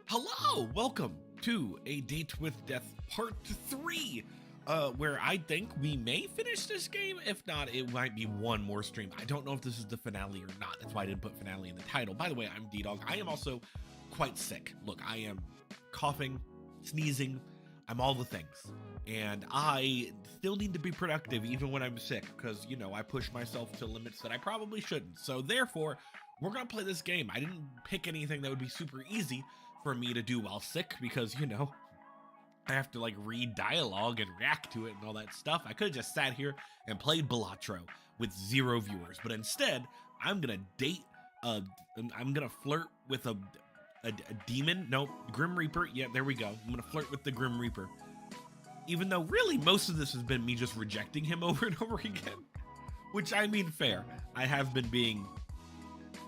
Hello, welcome to A Date with Death Part 3, where I think we may finish this game. If not, it might be one more stream. I don't know if this is the finale or not. That's why I didn't put finale in the title. By the way, I'm D-Dog. I am also quite sick. Look, I am coughing, sneezing, I'm all the things. And I still need to be productive even when I'm sick, because, you know, I push myself to limits that I probably shouldn't. So therefore, we're going to play this game. I didn't pick anything that would be super easy for me to do while sick because, you know, I have to like read dialogue and react to it and all that stuff. I could have just sat here and played Balatro with 0 viewers, but instead I'm gonna date I'm gonna flirt with a demon. No, Grim Reaper. Yeah, there we go. I'm gonna flirt with the Grim Reaper, even though really most of this has been me just rejecting him over and over again, which, I mean, fair. I have been being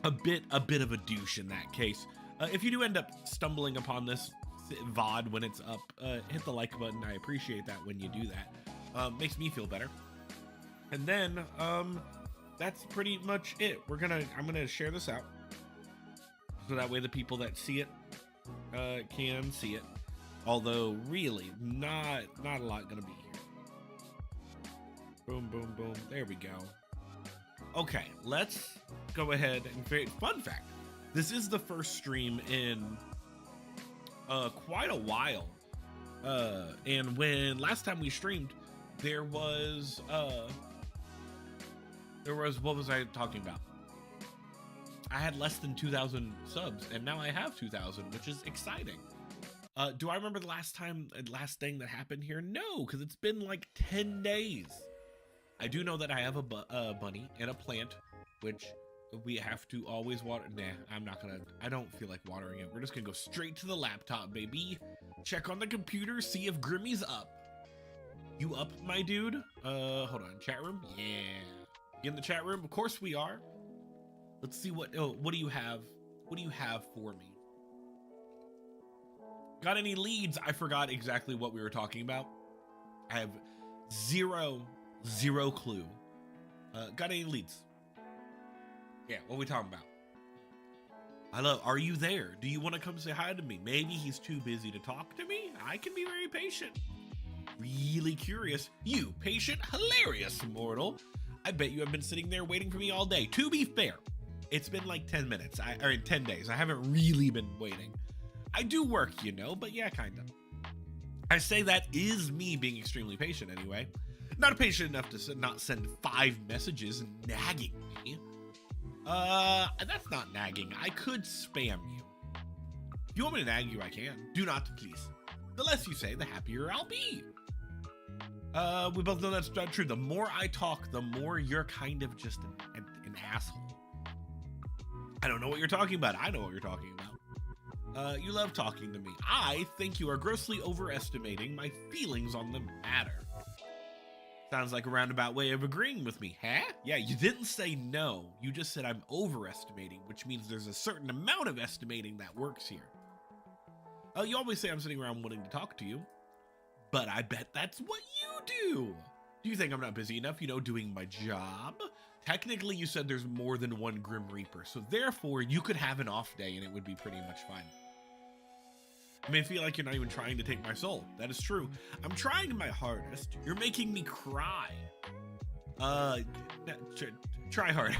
a bit of a douche in that case. If you do end up stumbling upon this VOD when it's up, hit the like button. I appreciate that when you do that. Makes me feel better. And then, that's pretty much it. I'm gonna share this out, so that way the people that see it, can see it. Although, really, not a lot gonna be here. Boom, boom, boom. There we go. Okay, let's go ahead and fun fact. This is the first stream in quite a while, and when last time we streamed, there was what was I talking about? I had less than 2,000 subs, and now I have 2,000, which is exciting. Do I remember the last thing that happened here? No, because it's been like 10 days. I do know that I have a bunny and a plant, which we have to always water. Nah, I don't feel like watering it. We're just gonna go straight to the laptop, baby. Check on the computer, see if Grimmy's up. You up, my dude? Hold on, chat room? Yeah. In the chat room? Of course we are. Let's see what do you have? What do you have for me? Got any leads? I forgot exactly what we were talking about. I have zero clue. Got any leads? Yeah, what are we talking about? Are you there? Do you want to come say hi to me? Maybe he's too busy to talk to me. I can be very patient. Really curious. You, patient, hilarious mortal. I bet you have been sitting there waiting for me all day. To be fair, it's been like 10 minutes, or 10 days. I haven't really been waiting. I do work, you know, but yeah, kind of. I say that is me being extremely patient anyway. Not patient enough to not send 5 messages nagging me. That's not nagging. I could spam you. If you want me to nag you, I can. Do not, please. The less you say, the happier I'll be. We both know that's not true. The more I talk, the more you're kind of just an asshole. I don't know what you're talking about. I know what you're talking about. You love talking to me. I think you are grossly overestimating my feelings on the matter. Sounds like a roundabout way of agreeing with me, huh? Yeah, you didn't say no. You just said I'm overestimating, which means there's a certain amount of estimating that works here. You always say I'm sitting around wanting to talk to you, but I bet that's what you do. Do you think I'm not busy enough, you know, doing my job? Technically, you said there's more than one Grim Reaper, so therefore you could have an off day and it would be pretty much fine. I mean, I feel like you're not even trying to take my soul. That is true. I'm trying my hardest. You're making me cry. Try harder.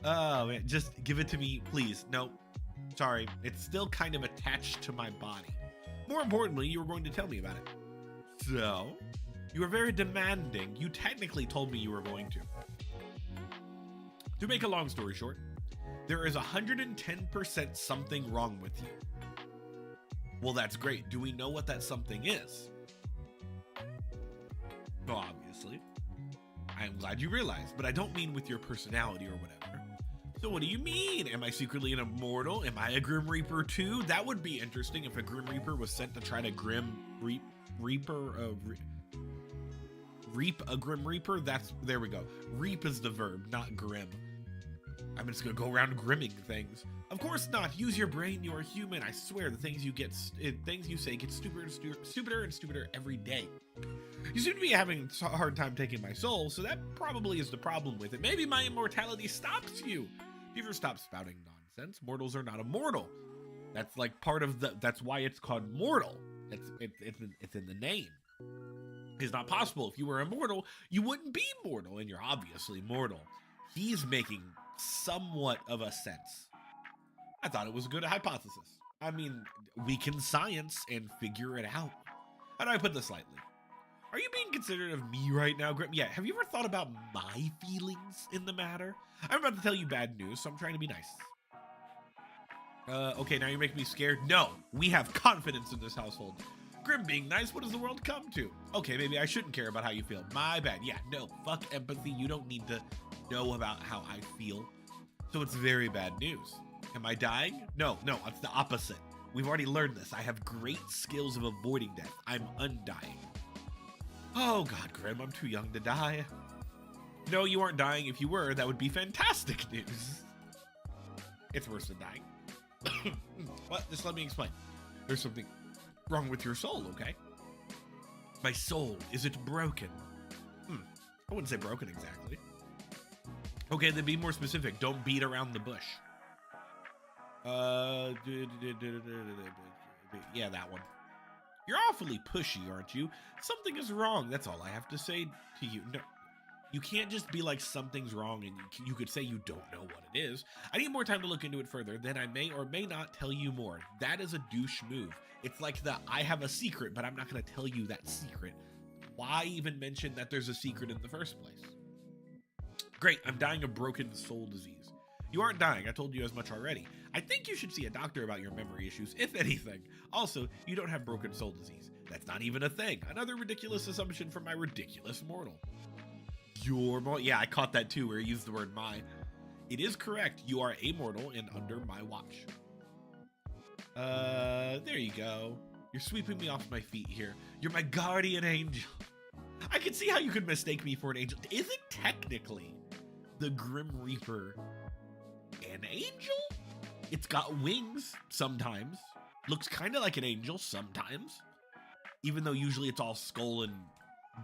Oh, man, just give it to me, please. No, sorry. It's still kind of attached to my body. More importantly, you were going to tell me about it. So, you were very demanding. You technically told me you were going to. To make a long story short, there is 110% something wrong with you. Well, that's great. Do we know what that something is? Well, obviously. I'm glad you realized, but I don't mean with your personality or whatever. So what do you mean? Am I secretly an immortal? Am I a Grim Reaper too? That would be interesting if a Grim Reaper was sent to try to reap a Grim Reaper. There we go. Reap is the verb, not grim. I'm just gonna go around grimming things. Of course not. Use your brain. You're human. I swear, the things you say get stupider and stupider every day. You seem to be having a hard time taking my soul, so that probably is the problem with it. Maybe my immortality stops you. You ever stop spouting sense. Mortals are not immortal. That's like part of that's why it's called mortal. It's in the name. It's not possible. If you were immortal, you wouldn't be mortal, and you're obviously mortal. He's making somewhat of a sense. I thought it was a good hypothesis. I mean, we can science and figure it out. How do I put this lightly? Are you being considerate of me right now, Grim? Yeah, have you ever thought about my feelings in the matter? I'm about to tell you bad news, so I'm trying to be nice. Okay, now you're making me scared. No, we have confidence in this household. Grim being nice, what does the world come to? Okay, maybe I shouldn't care about how you feel. My bad. Yeah, no, fuck empathy. You don't need to know about how I feel. So it's very bad news. Am I dying? No, it's the opposite. We've already learned this. I have great skills of avoiding death. I'm undying. Oh God, Grim, I'm too young to die. No, you aren't dying. If you were, that would be fantastic news. It's worse than dying. What? Just let me explain. There's something wrong with your soul, okay? My soul, is it broken? I wouldn't say broken exactly. Okay, then be more specific. Don't beat around the bush. Yeah, that one. You're awfully pushy, aren't you? Something is wrong. That's all I have to say to you. No, you can't just be like something's wrong and you could say you don't know what it is. I need more time to look into it further. Then I may or may not tell you more. That is a douche move. It's like the I have a secret, but I'm not going to tell you that secret. Why even mention that there's a secret in the first place? Great, I'm dying of broken soul disease. You aren't dying, I told you as much already. I think you should see a doctor about your memory issues, if anything. Also, you don't have broken soul disease. That's not even a thing. Another ridiculous assumption from my ridiculous mortal. Yeah, I caught that too, where he used the word my. It is correct, you are immortal and under my watch. There you go. You're sweeping me off my feet here. You're my guardian angel. I can see how you could mistake me for an angel. Isn't technically the Grim Reaper an angel? It's got wings sometimes. Looks kind of like an angel sometimes. Even though usually it's all skull and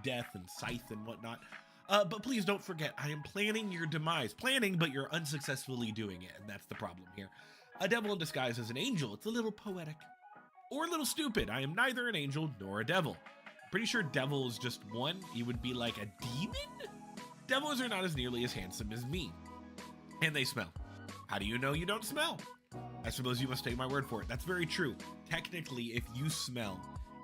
death and scythe and whatnot. But please don't forget, I am planning your demise. Planning, but you're unsuccessfully doing it, and that's the problem here. A devil in disguise as an angel. It's a little poetic. Or a little stupid. I am neither an angel nor a devil. Pretty sure devil is just one. You would be like a demon? Devils are not as nearly as handsome as me. And they smell. How do you know you don't smell? I suppose you must take my word for it. That's very true. Technically, if you smell,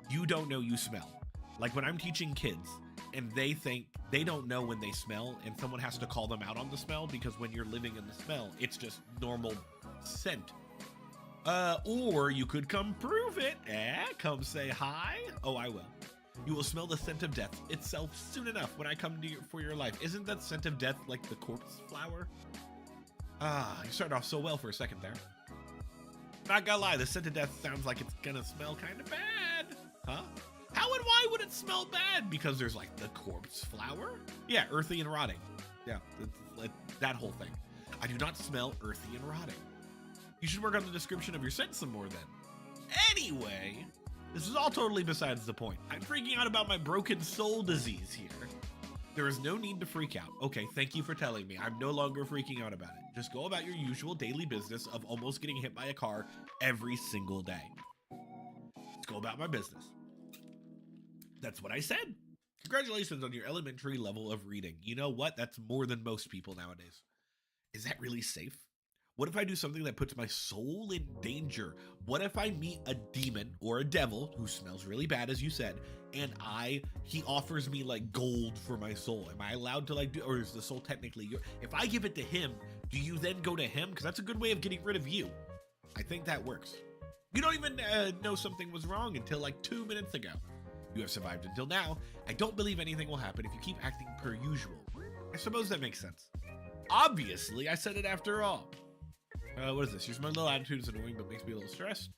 you don't know you smell. Like when I'm teaching kids and they think they don't know when they smell and someone has to call them out on the smell because when you're living in the smell, it's just normal scent. Or you could come prove it. Come say hi. Oh, I will. You will smell the scent of death itself soon enough when I come to you for your life. Isn't that scent of death like the corpse flower? You started off so well for a second there. Not gonna lie, the scent of death sounds like it's gonna smell kind of bad. Huh? How and why would it smell bad? Because there's like the corpse flower? Yeah, earthy and rotting. Yeah, that whole thing. I do not smell earthy and rotting. You should work on the description of your scent some more then. Anyway, this is all totally besides the point. I'm freaking out about my broken soul disease here. There is no need to freak out. Okay, thank you for telling me. I'm no longer freaking out about it. Just go about your usual daily business of almost getting hit by a car every single day. Let's go about my business. That's what I said. Congratulations on your elementary level of reading. You know what? That's more than most people nowadays. Is that really safe? What if I do something that puts my soul in danger? What if I meet a demon or a devil who smells really bad, as you said, and he offers me like gold for my soul? Am I allowed to like do, or is the soul technically yours? If I give it to him, do you then go to him? Because that's a good way of getting rid of you. I think that works. You don't even know something was wrong until like 2 minutes ago. You have survived until now. I don't believe anything will happen if you keep acting per usual. I suppose that makes sense. Obviously, I said it after all. What is this? Here's my little attitude is annoying, but makes me a little stressed.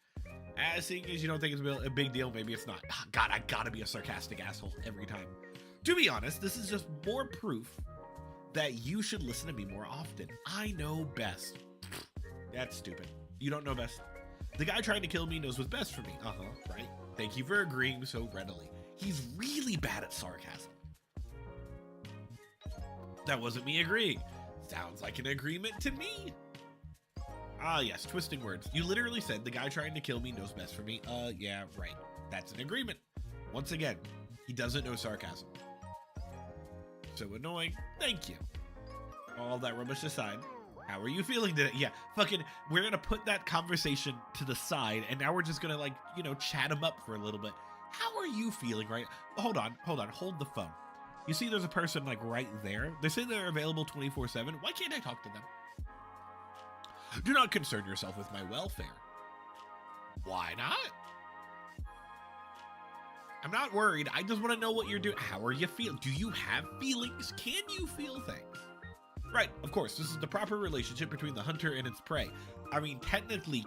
Seeing as you don't think it's a big deal, maybe it's not. Oh, God, I gotta be a sarcastic asshole every time. To be honest, this is just more proof that you should listen to me more often. I know best. That's stupid. You don't know best. The guy trying to kill me knows what's best for me. Right. Thank you for agreeing so readily. He's really bad at sarcasm. That wasn't me agreeing. Sounds like an agreement to me. Ah, yes, twisting words. You literally said the guy trying to kill me knows best for me. Yeah, right. That's an agreement. Once again, he doesn't know sarcasm. So annoying. Thank you. All that rubbish aside, how are you feeling today? Yeah, fucking, we're gonna put that conversation to the side, and now we're just gonna, like, you know, chat him up for a little bit. How are you feeling, right? Hold on, hold the phone. You see there's a person, like, right there? They say they're available 24/7. Why can't I talk to them? Do not concern yourself with my welfare. Why not? I'm not worried. I just want to know what you're doing. How are you feeling? Do you have feelings? Can you feel things? Right, of course, this is the proper relationship between the hunter and its prey. I mean, technically,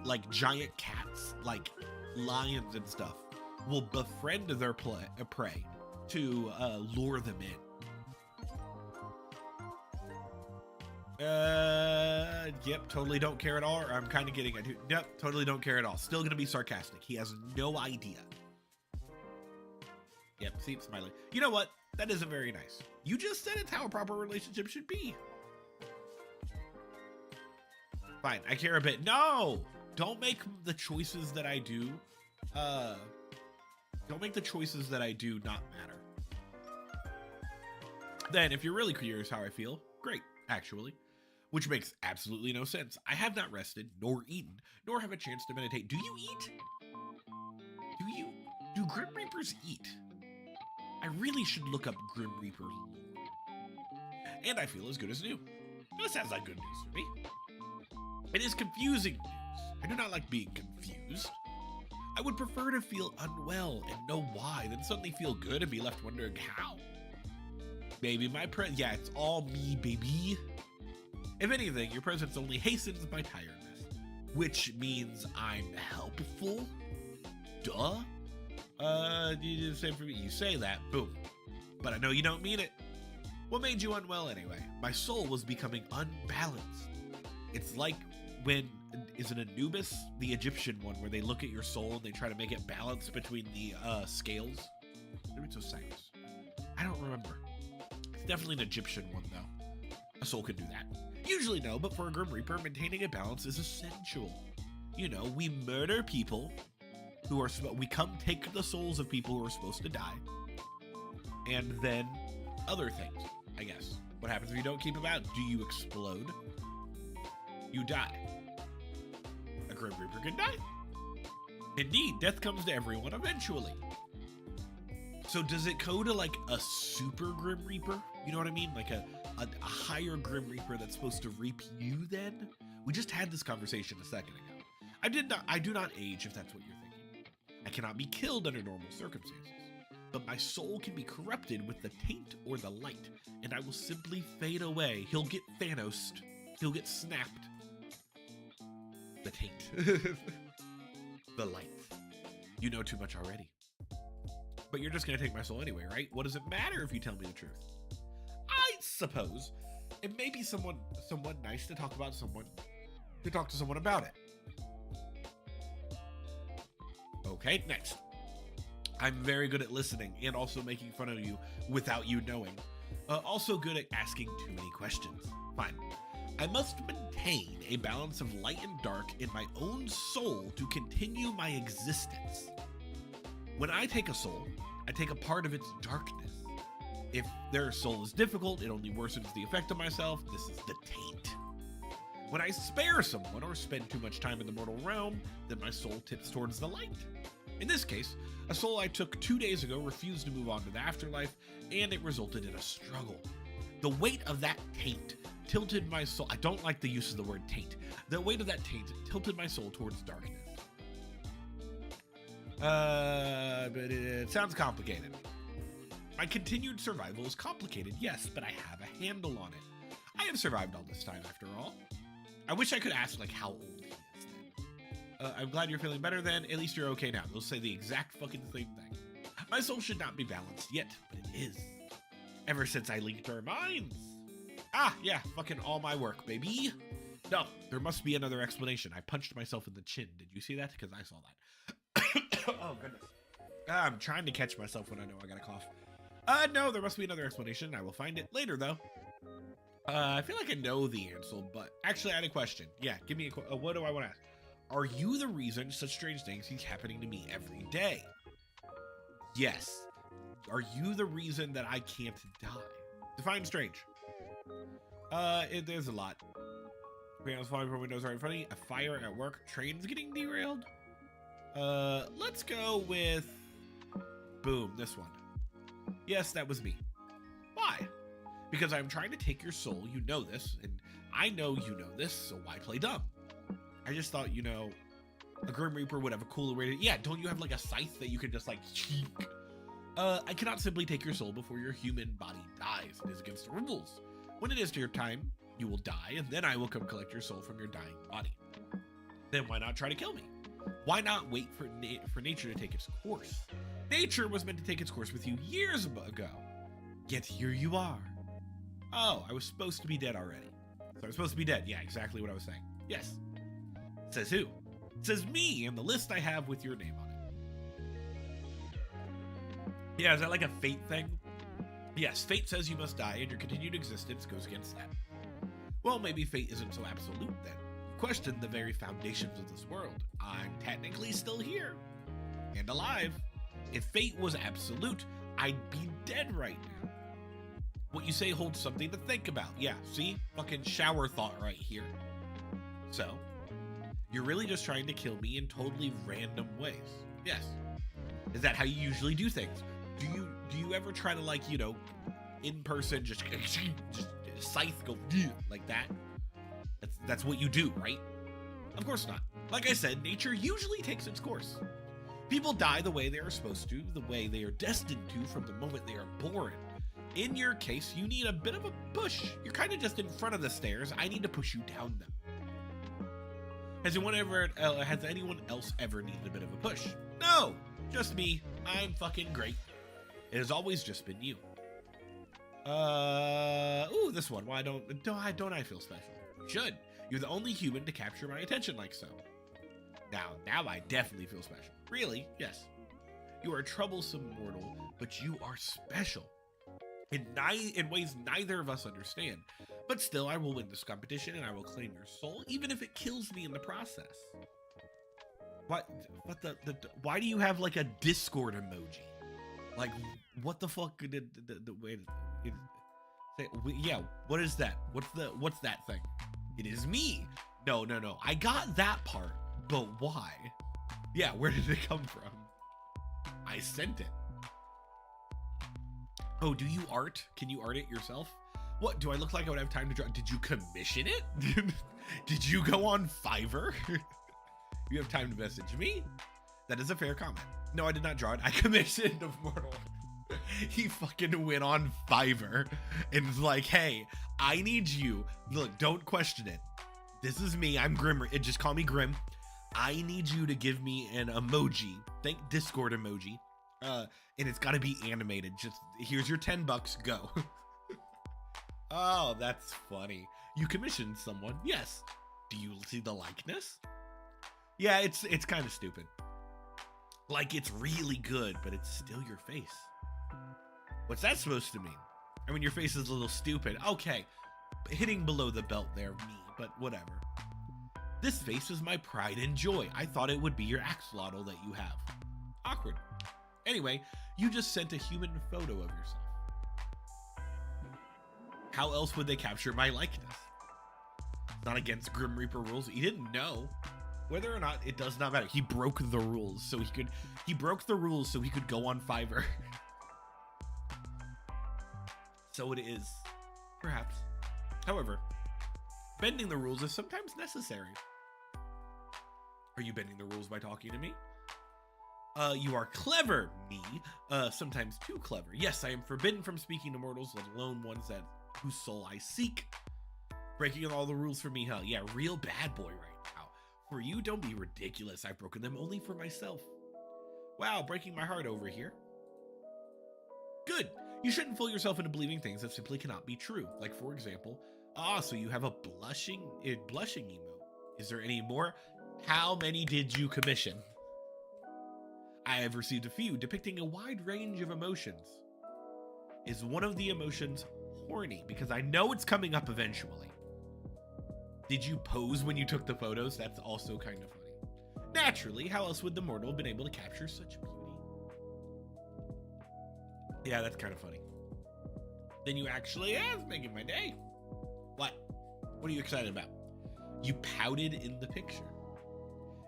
like giant cats, like lions and stuff, will befriend their prey to lure them in. Yep, totally don't care at all. Or I'm kind of getting it. Yep, totally don't care at all. Still gonna be sarcastic. He has no idea. Yep, see, smiling. You know what? That isn't very nice. You just said it's how a proper relationship should be. Fine, I care a bit. No! Don't make the choices that I do, don't make the choices that I do not matter. Then, if you're really curious how I feel, great, actually. Which makes absolutely no sense. I have not rested, nor eaten, nor have a chance to meditate. Do you eat? Do Grim Reapers eat? I really should look up Grim Reaper lore. And I feel as good as new. That sounds like good news to me. It is confusing news. I do not like being confused. I would prefer to feel unwell and know why than suddenly feel good and be left wondering how. Maybe my yeah, it's all me, baby. If anything, your presence only hastens my tiredness, which means I'm helpful. Duh. You just say for me, you say that, boom. But I know you don't mean it. What made you unwell anyway? My soul was becoming unbalanced. It's like when, is it Anubis, the Egyptian one, where they look at your soul and they try to make it balance between the scales? Maybe it's Osiris. I don't remember. It's definitely an Egyptian one though. A soul can do that. Usually no, but for a Grim Reaper, maintaining a balance is essential. You know, we murder people who are, we come take the souls of people who are supposed to die. And then other things, I guess. What happens if you don't keep them out? Do you explode? You die. A Grim Reaper can die. Indeed, death comes to everyone eventually. So does it go to like a super Grim Reaper? You know what I mean? Like a higher Grim Reaper that's supposed to reap you then? We just had this conversation a second ago. I do not age, if that's what you're thinking. I cannot be killed under normal circumstances, but my soul can be corrupted with the taint or the light, and I will simply fade away. He'll get Thanos'd. He'll get snapped. The taint. The light. You know too much already. But you're just gonna take my soul anyway, right? What does it matter if you tell me the truth? I suppose it may be someone nice to talk to someone about it. Okay, next. I'm very good at listening and also making fun of you without you knowing. Also good at asking too many questions. Fine. I must maintain a balance of light and dark in my own soul to continue my existence. When I take a soul, I take a part of its darkness. If their soul is difficult, it only worsens the effect of myself. This is the taint. When I spare someone or spend too much time in the mortal realm, then my soul tips towards the light. In this case, a soul I took 2 days ago refused to move on to the afterlife, and it resulted in a struggle. The weight of that taint tilted my soul. I don't like the use of the word taint. The weight of that taint tilted my soul towards darkness. But it sounds complicated. My continued survival is complicated, yes, but I have a handle on it. I have survived all this time after all. I wish I could ask, like, how old he is then. I'm glad you're feeling better then. At least you're okay now. They'll say the exact fucking same thing. My soul should not be balanced yet, but it is. Ever since I linked our minds. Ah, yeah, fucking all my work, baby. No, there must be another explanation. I punched myself in the chin. Did you see that? Because I saw that. Oh, goodness. I'm trying to catch myself when I know I got a cough. No, there must be another explanation. I will find it later, though. I feel like I know the answer, but actually I had a question. Yeah, give me what do I want to ask? Are you the reason such strange things keep happening to me every day? Yes. Are you the reason that I can't die? Define strange. There's a lot. Panels falling from windows right in front of me. A fire at work. Trains getting derailed. Let's go with, boom, this one. Yes, that was me. Why? Because I'm trying to take your soul. You know this, and I know you know this, so why play dumb? I just thought, you know, a Grim Reaper would have a cooler way to... Yeah, don't you have like a scythe that you can just like... I cannot simply take your soul before your human body dies. It is against the rules. When it is your time, you will die, and then I will come collect your soul from your dying body. Then why not try to kill me? Why not wait for nature to take its course? Nature was meant to take its course with you years ago. Yet here you are. Oh, I was supposed to be dead already. So I was supposed to be dead. Yeah, exactly what I was saying. Yes. Says who? It says me and the list I have with your name on it. Yeah, is that like a fate thing? Yes, fate says you must die and your continued existence goes against that. Well, maybe fate isn't so absolute then. You question the very foundations of this world. I'm technically still here. And alive. If fate was absolute, I'd be dead right now. What you say holds something to think about. Yeah, see? Fucking shower thought right here. So, you're really just trying to kill me in totally random ways. Yes. Is that how you usually do things? Do you ever try to, like, you know, in person just scythe go like that? That's what you do, right? Of course not. Like I said, nature usually takes its course. People die the way they are supposed to, the way they are destined to from the moment they are born. In your case, you need a bit of a push. You're kind of just in front of the stairs. I need to push you down them. Has anyone else ever needed a bit of a push? No, just me. I'm fucking great. It has always just been you. Ooh, this one. Why don't I feel special? You should. You're the only human to capture my attention like so. Now I definitely feel special. Really? Yes. You are a troublesome mortal, but you are special. In ways neither of us understand. But still, I will win this competition and I will claim your soul, even if it kills me in the process. What why do you have like a Discord emoji? Like, what the fuck did the way yeah, what is that? What's that thing? It is me. No. I got that part, but why? Yeah, where did it come from? I sent it. Oh, do you art? Can you art it yourself? What, do I look like I would have time to draw? Did you commission it? Did you go on Fiverr? You have time to message me? That is a fair comment. No, I did not draw it. I commissioned a mortal. He fucking went on Fiverr and was like, hey, I need you. Look, don't question it. This is me. I'm Grim. Just call me Grim. I need you to give me an emoji. Think Discord emoji. And it's got to be animated. Just here's your $10. Go. Oh, that's funny. You commissioned someone. Yes. Do you see the likeness? Yeah, it's kind of stupid. Like, it's really good, but it's still your face. What's that supposed to mean? I mean, your face is a little stupid. Okay. Hitting below the belt there, me, but whatever. This face is my pride and joy. I thought it would be your axolotl that you have. Awkward. Anyway, you just sent a human photo of yourself. How else would they capture my likeness? It's not against Grim Reaper rules. He didn't know. Whether or not, it does not matter. He broke the rules so he broke the rules so he could go on Fiverr. So it is, perhaps. However, bending the rules is sometimes necessary. Are you bending the rules by talking to me? You are clever, me. Sometimes too clever. Yes, I am forbidden from speaking to mortals, let alone ones whose soul I seek. Breaking all the rules for me, huh? Yeah, real bad boy right now. For you, don't be ridiculous. I've broken them only for myself. Wow, breaking my heart over here. Good. You shouldn't fool yourself into believing things that simply cannot be true. Like, for example, so you have a blushing emote. Is there any more? How many did you commission? I have received a few depicting a wide range of emotions. Is one of the emotions horny because I know it's coming up eventually. Did you pose when you took the photos? That's also kind of funny. Naturally, how else would the mortal have been able to capture such beauty? Yeah, that's kind of funny. Then you actually, yeah, it's making my day. What? What are you excited about? You pouted in the picture.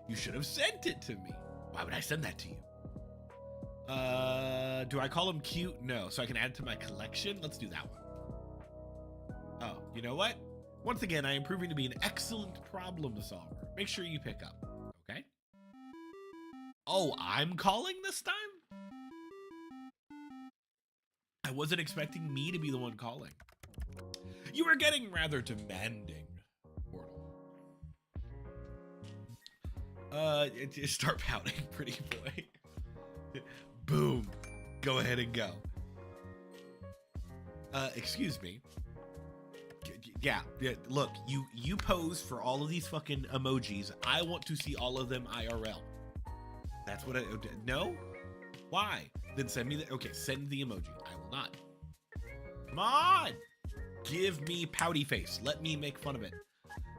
You should have sent it to me. Why would I send that to you? Do I call him cute? No, so I can add it to my collection. Let's do that one. Oh, you know what? Once again, I am proving to be an excellent problem solver. Make sure you pick up, okay? Oh, I'm calling this time? I wasn't expecting me to be the one calling. You are getting rather demanding, mortal. Just start pouting, pretty boy. Boom. Go ahead and go. Excuse me. Yeah, look, you pose for all of these fucking emojis. I want to see all of them IRL. That's what I, no? Why? Then send me the, okay, send the emoji. I will not. Come on! Give me pouty face. Let me make fun of it.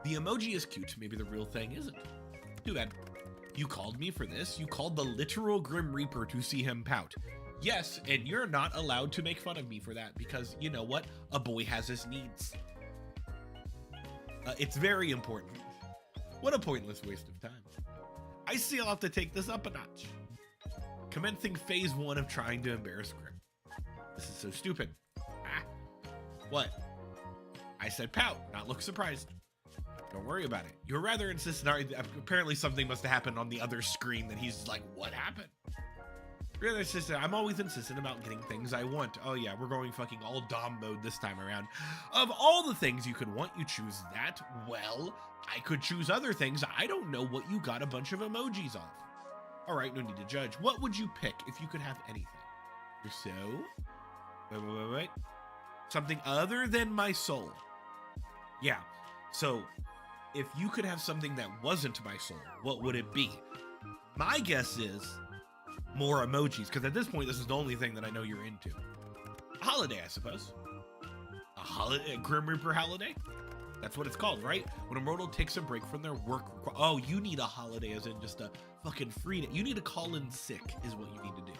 The emoji is cute. Maybe the real thing isn't. Too bad. You called me for this? You called the literal Grim Reaper to see him pout. Yes, and you're not allowed to make fun of me for that because, you know what? A boy has his needs. It's very important. What a pointless waste of time. I see I'll have to take this up a notch. Commencing phase 1 of trying to embarrass Grim. This is so stupid. Ah. What? I said pout, not look surprised. Don't worry about it. You're rather insistent. Apparently something must have happened on the other screen that he's like, what happened? Really insistent. I'm always insistent about getting things I want. Oh yeah, we're going fucking all Dom mode this time around. Of all the things you could want, you choose that. Well, I could choose other things. I don't know what you got a bunch of emojis of. All right, no need to judge. What would you pick if you could have anything? So, wait. Something other than my soul. Yeah, so if you could have something that wasn't my soul, what would it be? My guess is more emojis, because at this point, this is the only thing that I know you're into. A holiday, I suppose. A Grim Reaper holiday? That's what it's called, right? When a mortal takes a break from their work. Oh, you need a holiday as in just a fucking free day. You need to call in sick is what you need to do.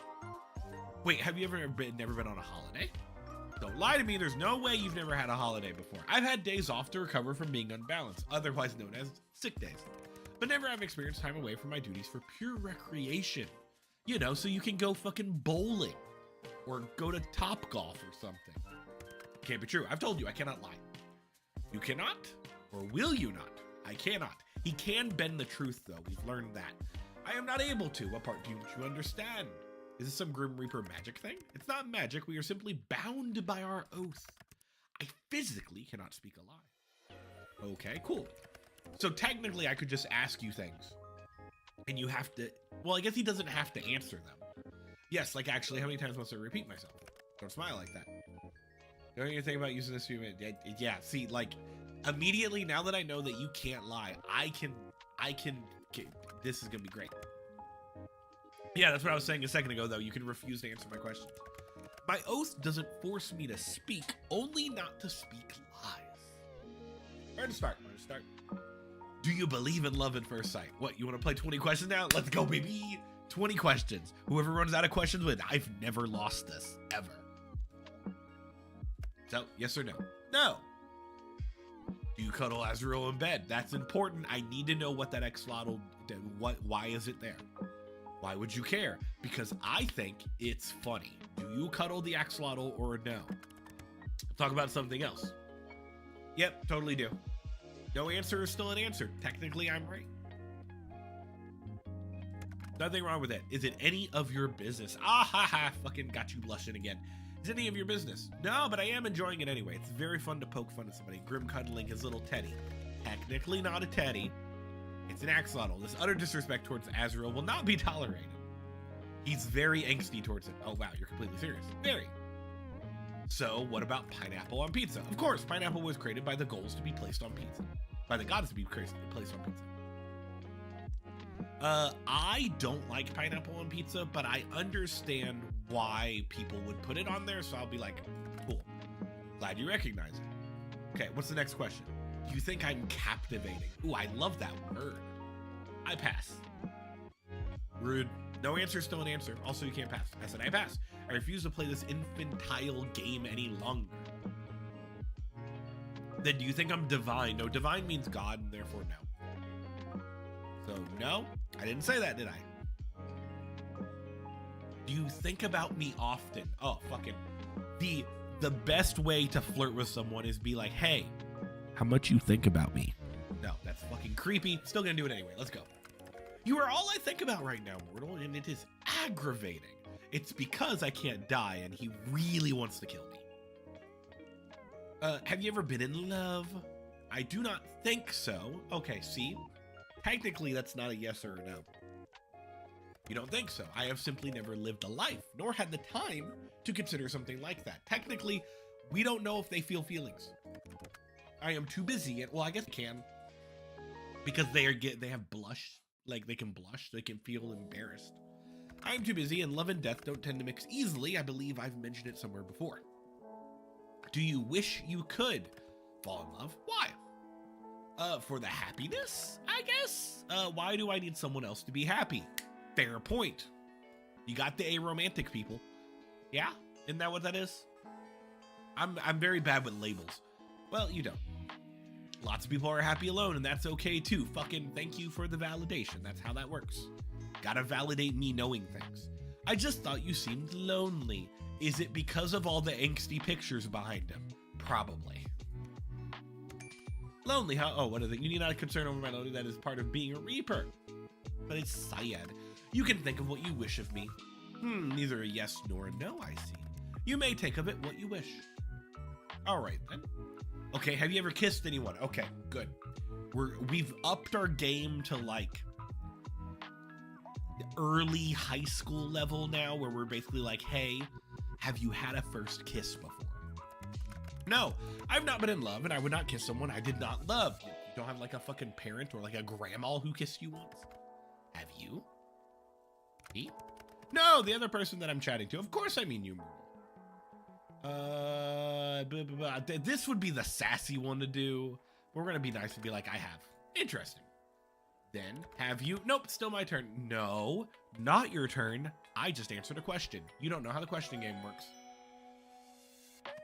Wait, have you never been on a holiday? Don't lie to me. There's no way you've never had a holiday before. I've had days off to recover from being unbalanced, otherwise known as sick days. But never have experienced time away from my duties for pure recreation. You know, so you can go fucking bowling or go to Topgolf or something. Can't be true. I've told you I cannot lie. You cannot, or will you not? I cannot. He can bend the truth, though. We've learned that. I am not able to. What part do you understand? Is this some Grim Reaper magic thing? It's not magic. We are simply bound by our oath. I physically cannot speak a lie. Okay, cool. So technically, I could just ask you things. And you have to... Well, I guess he doesn't have to answer them. Yes, like actually, how many times must I repeat myself? Don't smile like that. Don't even think about using this few minutes. Yeah, see, like, immediately, now that I know that you can't lie, I can, this is gonna be great. Yeah, that's what I was saying a second ago, though. You can refuse to answer my question. My oath doesn't force me to speak, only not to speak lies. Where to start? Do you believe in love at first sight? What, you want to play 20 questions now? Let's go, baby. 20 questions. Whoever runs out of questions wins. I've never lost this, ever. So, yes or no? No. Do you cuddle Azrael in bed? That's important. I need to know what that axolotl did. Why is it there? Why would you care? Because I think it's funny. Do you cuddle the axolotl or no? Talk about something else. Yep, totally do. No answer is still an answer. Technically, I'm right. Nothing wrong with it. Is it any of your business? Ah ha ha, fucking got you blushing again. Is it any of your business? No, but I am enjoying it anyway. It's very fun to poke fun at somebody. Grim cuddling his little teddy. Technically not a teddy. It's an axolotl. This utter disrespect towards Azrael will not be tolerated. He's very angsty towards it. Oh wow, you're completely serious. Very. So what about pineapple on pizza? Of course, pineapple was created by the gods to be placed on pizza. By the gods to be placed on pizza. I don't like pineapple on pizza, but I understand why people would put it on there, so I'll be like, cool. Glad you recognize it. Okay, what's the next question? Do you think I'm captivating? Ooh, I love that word. I pass. Rude. No answer is still an answer. Also, you can't pass. I said I pass. I refuse to play this infantile game any longer. Then do you think I'm divine? No, divine means God, and therefore no. So no, I didn't say that, did I? Do you think about me often? Oh, fucking. The best way to flirt with someone is be like, hey, how much you think about me? No, that's fucking creepy. Still gonna do it anyway. Let's go. You are all I think about right now, Mortal, and it is aggravating. It's because I can't die and he really wants to kill me. Have you ever been in love? I do not think so. Okay, see? Technically, that's not a yes or a no. You don't think so. I have simply never lived a life, nor had the time to consider something like that. Technically, we don't know if they feel feelings. I am too busy, and well, I guess I can. Because they have blush. Like, they can blush, they can feel embarrassed. I am too busy, and love and death don't tend to mix easily. I believe I've mentioned it somewhere before. Do you wish you could fall in love? Why? For the happiness, I guess? Why do I need someone else to be happy? Fair point. You got the aromantic people. Yeah? Isn't that what that is? I'm very bad with labels. Well, you don't. Lots of people are happy alone, and that's okay too. Fucking thank you for the validation. That's how that works. Gotta validate me knowing things. I just thought you seemed lonely. Is it because of all the angsty pictures behind him? Probably. Lonely, how? Oh, what is it? You need not concern over my lonely. That is part of being a Reaper. But it's Syed. You can think of what you wish of me. Neither a yes nor a no, I see. You may take of it what you wish. All right, then. Okay, have you ever kissed anyone? Okay, good. We've upped our game to like early high school level now, where we're basically like, hey, have you had a first kiss before? No, I've not been in love, and I would not kiss someone I did not love. You don't have like a fucking parent or like a grandma who kissed you once? Have you? Me? No, the other person that I'm chatting to. Of course I mean you. This would be the sassy one to do. We're gonna be nice and be like, I have. Interesting. Then, have you? Nope, still my turn. No, not your turn. I just answered a question. You don't know how the questioning game works.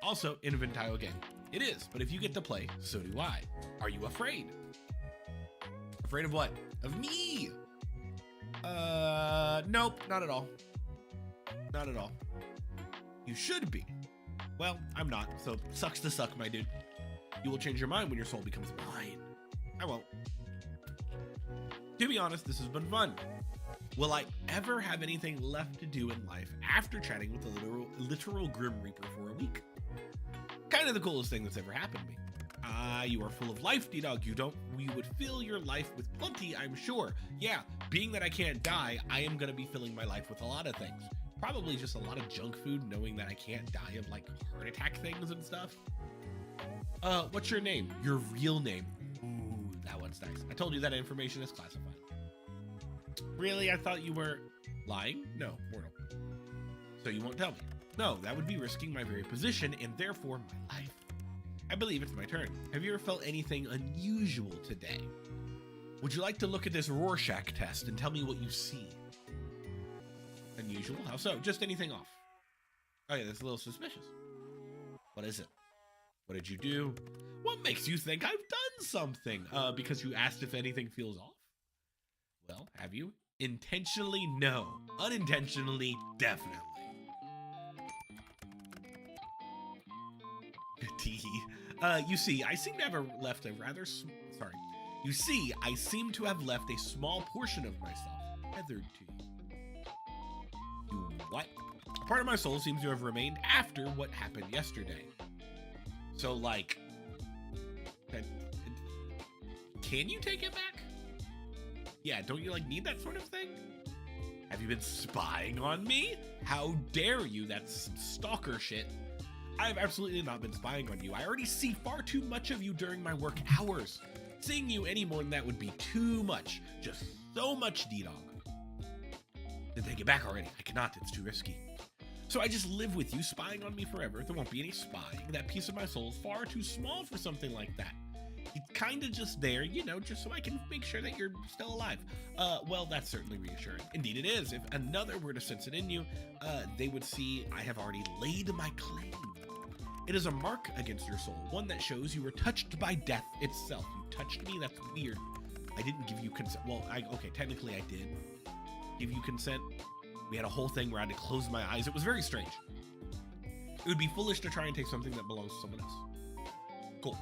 Also, infantile game. It is, but if you get to play, so do I. Are you afraid? Afraid of what? Of me? Nope, not at all. Not at all. You should be. Well, I'm not, so sucks to suck, my dude. You will change your mind when your soul becomes mine. I won't. To be honest, this has been fun. Will I ever have anything left to do in life after chatting with the literal Grim Reaper for a week? Kind of the coolest thing that's ever happened to me. You are full of life, D-Dog. You would fill your life with plenty, I'm sure. Yeah, being that I can't die, I am gonna be filling my life with a lot of things. Probably just a lot of junk food, knowing that I can't die of like heart attack things and stuff. What's your name? Your real name. Ooh, that one's nice. I told you that information is classified. Really? I thought you were lying? No, Mortal. So you won't tell me? No, that would be risking my very position and therefore my life. I believe it's my turn. Have you ever felt anything unusual today? Would you like to look at this Rorschach test and tell me what you see? Unusual? How so? Just anything off. Oh yeah, that's a little suspicious. What is it? What did you do? What makes you think I've done something? Because you asked if anything feels off? Well, have you? Intentionally, no. Unintentionally, definitely. You see, I seem to have left a rather You see, I seem to have left a small portion of myself tethered to you. You what? A part of my soul seems to have remained after what happened yesterday. So, like, can you take it back? Yeah, don't you, like, need that sort of thing? Have you been spying on me? How dare you? That's some stalker shit. I've absolutely not been spying on you. I already see far too much of you during my work hours. Seeing you any more than that would be too much. Just so much, D-Dog. Then take it back already. I cannot. It's too risky. So I just live with you, spying on me forever. There won't be any spying. That piece of my soul is far too small for something like that. It's kind of just there, you know, just so I can make sure that you're still alive. Well, that's certainly reassuring. Indeed it is. If another were to sense it in you, they would see I have already laid my claim. It is a mark against your soul, one that shows you were touched by death itself. You touched me? That's weird. I didn't give you consent. Well, okay, technically I did give you consent. We had a whole thing where I had to close my eyes. It was very strange. It would be foolish to try and take something that belongs to someone else. Cool.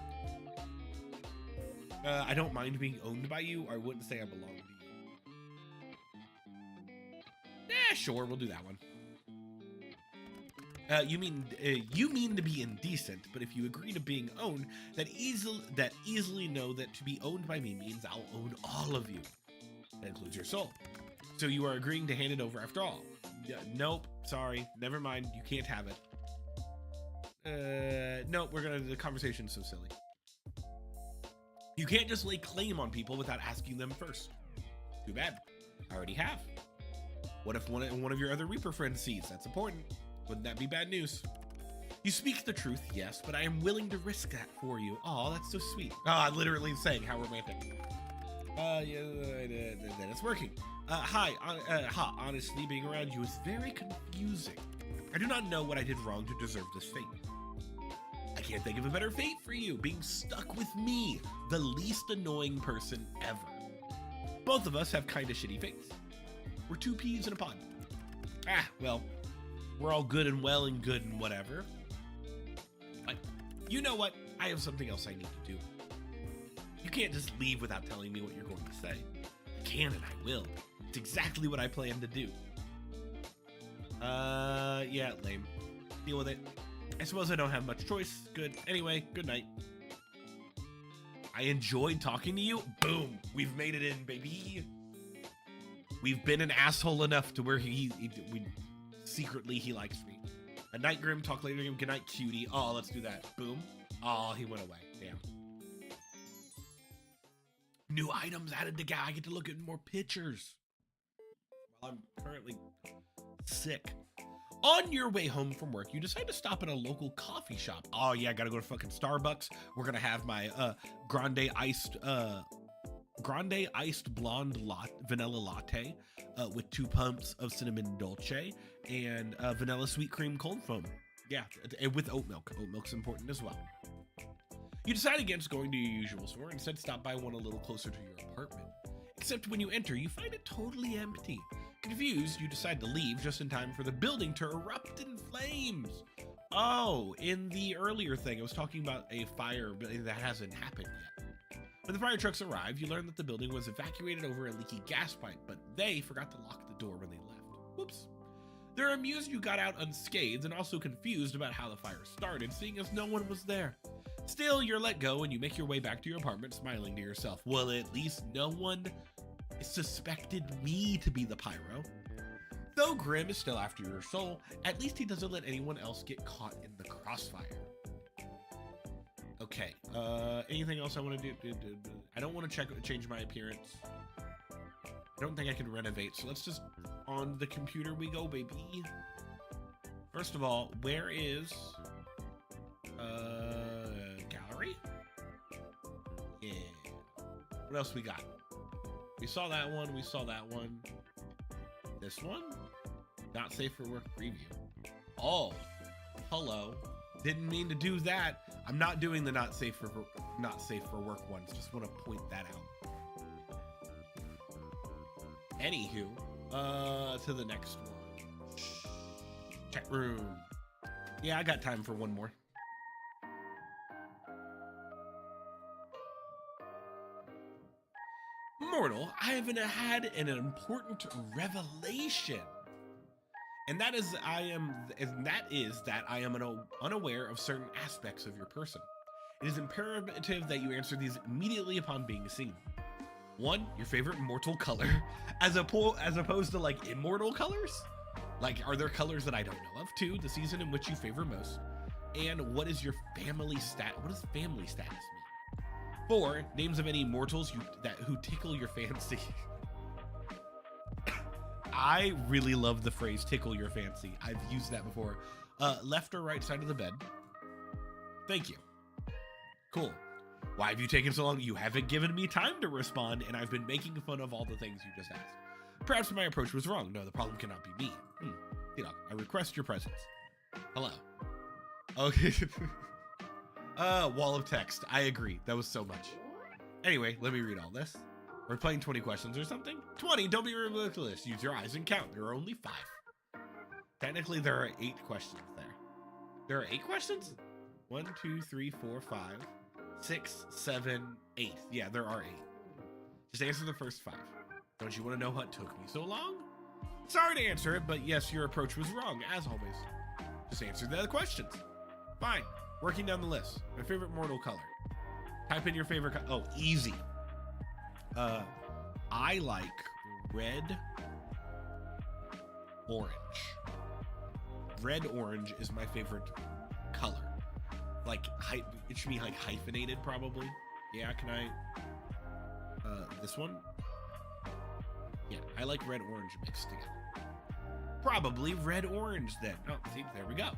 I don't mind being owned by you. I wouldn't say I belong to you. Yeah, sure, we'll do that one. You mean to be indecent, but if you agree to being owned, that easily know that to be owned by me means I'll own all of you. That includes your soul. So you are agreeing to hand it over after all. Nope, sorry, never mind, you can't have it. Nope, the conversation's so silly. You can't just lay claim on people without asking them first. Too bad, I already have. What if one of your other Reaper friends sees? That's important. Wouldn't that be bad news? You speak the truth, yes, but I am willing to risk that for you. Oh, that's so sweet. Oh, I'm literally saying how romantic. Yeah, it's working. Hi, honestly, being around you is very confusing. I do not know what I did wrong to deserve this fate. I can't think of a better fate for you, being stuck with me, the least annoying person ever. Both of us have kind of shitty fates. We're two peas in a pod. Ah, well, we're all good and well and good and whatever. But you know what? I have something else I need to do. You can't just leave without telling me what you're going to say. I can and I will. It's exactly what I plan to do. Yeah, lame. Deal with it. I suppose I don't have much choice. Good. Anyway, good night. I enjoyed talking to you. Boom. We've made it in, baby. We've been an asshole enough to where secretly he likes me. A night grim, talk later. Good night, cutie. Oh, let's do that. Boom. Oh, he went away. Damn. New items added to I get to look at more pictures. While I'm currently sick. On your way home from work, you decide to stop at a local coffee shop. Oh yeah, gotta go to fucking Starbucks. We're gonna have my grande iced blonde vanilla latte with 2 pumps of cinnamon dolce and vanilla sweet cream cold foam. Yeah, and with oat milk. Oat milk's important as well. You decide against going to your usual store. Instead, stop by one a little closer to your apartment. Except when you enter, you find it totally empty. Confused, you decide to leave just in time for the building to erupt in flames. Oh, in the earlier thing, I was talking about a fire that hasn't happened yet. When the fire trucks arrive, you learn that the building was evacuated over a leaky gas pipe, but they forgot to lock the door when they left. Whoops. They're amused you got out unscathed and also confused about how the fire started, seeing as no one was there. Still, you're let go and you make your way back to your apartment smiling to yourself. Well, at least no one suspected me to be the pyro. Though Grim is still after your soul, at least he doesn't let anyone else get caught in the crossfire. Okay, anything else I want to do? I don't want to change my appearance. I don't think I can renovate, so let's just, on the computer we go, baby. First of all, where is, gallery? Yeah. What else we got? We saw that one, we saw that one. This one? Not safe for work preview. Oh, hello. Didn't mean to do that. I'm not doing the not safe for work ones. Just want to point that out. Anywho, to the next one. Chat room. Yeah, I got time for one more. Mortal, I have had an important revelation. And that is that I am unaware of certain aspects of your person. It is imperative that you answer these immediately upon being seen. 1, your favorite mortal color, as opposed to like immortal colors. Like, are there colors that I don't know of? 2, the season in which you favor most. And what is your family stat? What does family status mean? 4, names of any mortals who tickle your fancy. I really love the phrase tickle your fancy. I've used that before. Left or right side of the bed? Thank you. Cool. Why have you taken so long? You haven't given me time to respond, and I've been making fun of all the things you just asked. Perhaps my approach was wrong. No, the problem cannot be me. You know, I request your presence. Hello. Okay. Wall of text. I agree. That was so much. Anyway, let me read all this. We're playing 20 questions or something? 20, don't be ridiculous. Use your eyes and count. There are only 5. Technically, there are 8 questions there. There are 8 questions? 1, 2, 3, 4, 5, 6, 7, 8. Yeah, there are 8. Just answer the first 5. Don't you want to know what took me so long? Sorry to answer it, but yes, your approach was wrong, as always. Just answer the other questions. Fine. Working down the list. My favorite mortal color. Type in your favorite color. Oh, easy. I like red, orange. Red orange is my favorite color. Like, it should be like hyphenated probably. Yeah, can I? This one? Yeah, I like red orange mixed together. Probably red orange then. Oh, see, there we go.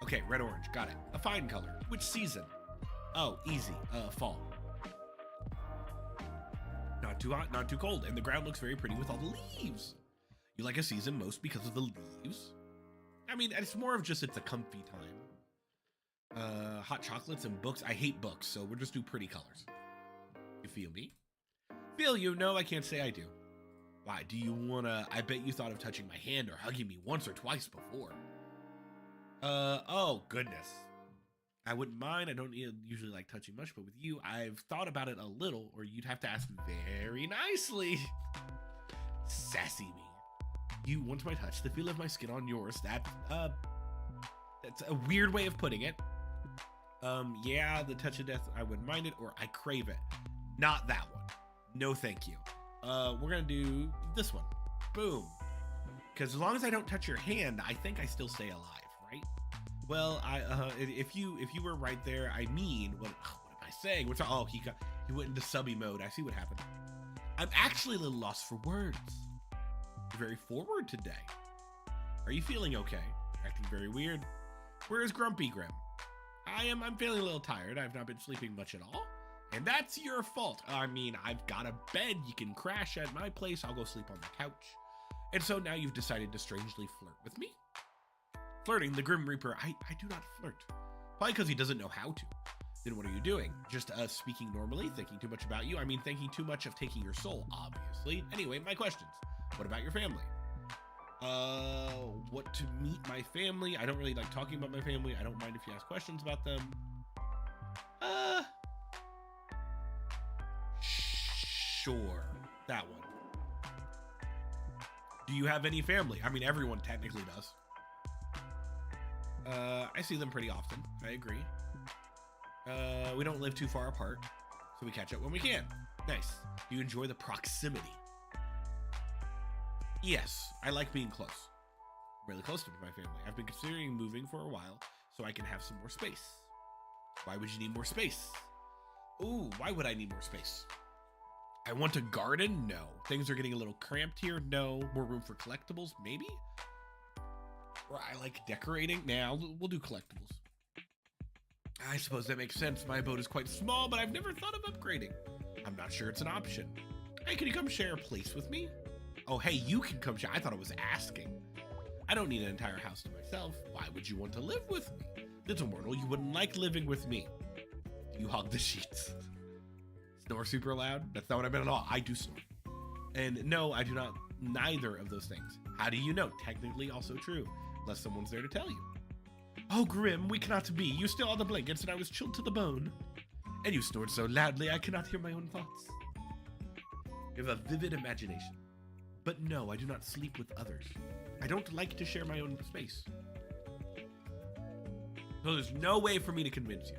Okay, red orange, got it. A fine color. Which season? Oh, easy. Fall. Not too hot, not too cold, and the ground looks very pretty with all the leaves. You like a season most because of the leaves? I mean, it's more of just it's a comfy time. Hot chocolates and books. I hate books, so we'll just do pretty colors. You feel me? Feel you? No, I can't say I do. Why? Do you wanna? I bet you thought of touching my hand or hugging me once or twice before. Oh goodness. I wouldn't mind. I don't usually like touching much, but with you, I've thought about it a little, or you'd have to ask very nicely. Sassy me. You want my touch, the feel of my skin on yours. That's a weird way of putting it. Yeah, the touch of death, I wouldn't mind it, or I crave it. Not that one. No, thank you. We're gonna do this one. Boom. Because as long as I don't touch your hand, I think I still stay alive, right? Well, if you were right there, I mean, what am I saying? Oh, he went into subby mode. I see what happened. I'm actually a little lost for words. You're very forward today. Are you feeling okay? Acting very weird. Where is Grumpy Grim? I'm feeling a little tired. I've not been sleeping much at all. And that's your fault. I mean, I've got a bed. You can crash at my place. I'll go sleep on the couch. And so now you've decided to strangely flirt with me? Flirting, the Grim Reaper, I do not flirt. Probably because he doesn't know how to. Then what are you doing? Just speaking normally, thinking too much about you? I mean, thinking too much of taking your soul, obviously. Anyway, my questions. What about your family? What to meet my family? I don't really like talking about my family. I don't mind if you ask questions about them. Sure. That one. Do you have any family? I mean, everyone technically does. I see them pretty often. I agree. We don't live too far apart, so we catch up when we can. Nice. Do you enjoy the proximity? Yes, I like being close. Really close to my family. I've been considering moving for a while so I can have some more space. Why would you need more space? Ooh, why would I need more space? I want a garden? No. Things are getting a little cramped here? No. More room for collectibles? Maybe? Or I like decorating? Nah, we'll do collectibles. I suppose that makes sense. My abode is quite small, but I've never thought of upgrading. I'm not sure it's an option. Hey, can you come share a place with me? Oh, hey, you can come share. I thought I was asking. I don't need an entire house to myself. Why would you want to live with me? Little mortal, you wouldn't like living with me. You hog the sheets. Snore super loud? That's not what I meant at all. I do snore. And no, I do not. Neither of those things. How do you know? Technically also true. Unless someone's there to tell you. Oh, Grim, we cannot be. You still are the blankets and I was chilled to the bone. And you snored so loudly I cannot hear my own thoughts. You have a vivid imagination. But no, I do not sleep with others. I don't like to share my own space. So there's no way for me to convince you.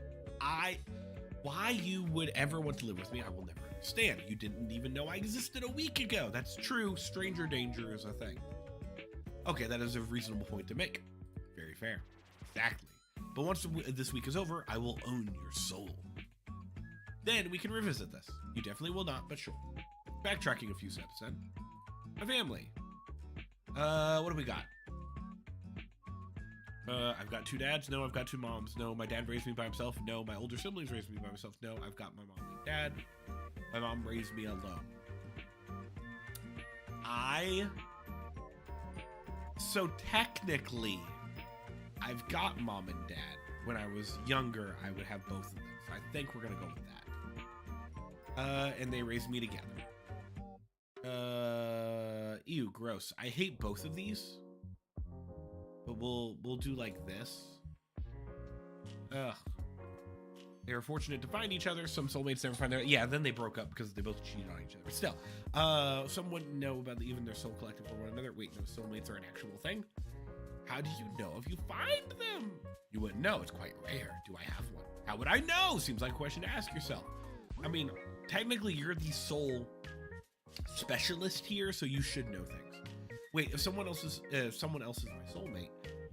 Why you would ever want to live with me, I will never understand. You didn't even know I existed a week ago. That's true. Stranger danger is a thing. Okay, that is a reasonable point to make. Very fair. Exactly. But once this week is over, I will own your soul. Then we can revisit this. You definitely will not, but sure. Backtracking a few steps then. My family. What do we got? I've got 2 dads. No, I've got 2 moms. No, my dad raised me by himself. No, my older siblings raised me by myself. No, I've got my mom and dad. My mom raised me alone. So technically, I've got mom and dad. When I was younger, I would have both of them. So I think we're gonna go with that. And they raised me together. Ew, gross. I hate both of these. But we'll do like this. Ugh. They were fortunate to find each other. Some soulmates never find their... Yeah, then they broke up because they both cheated on each other. But still, some wouldn't know about even their soul collective for one another. Wait, no, soulmates are an actual thing? How do you know if you find them? You wouldn't know. It's quite rare. Do I have one? How would I know? Seems like a question to ask yourself. I mean, technically, you're the soul specialist here, so you should know things. Wait, if someone else is my soulmate,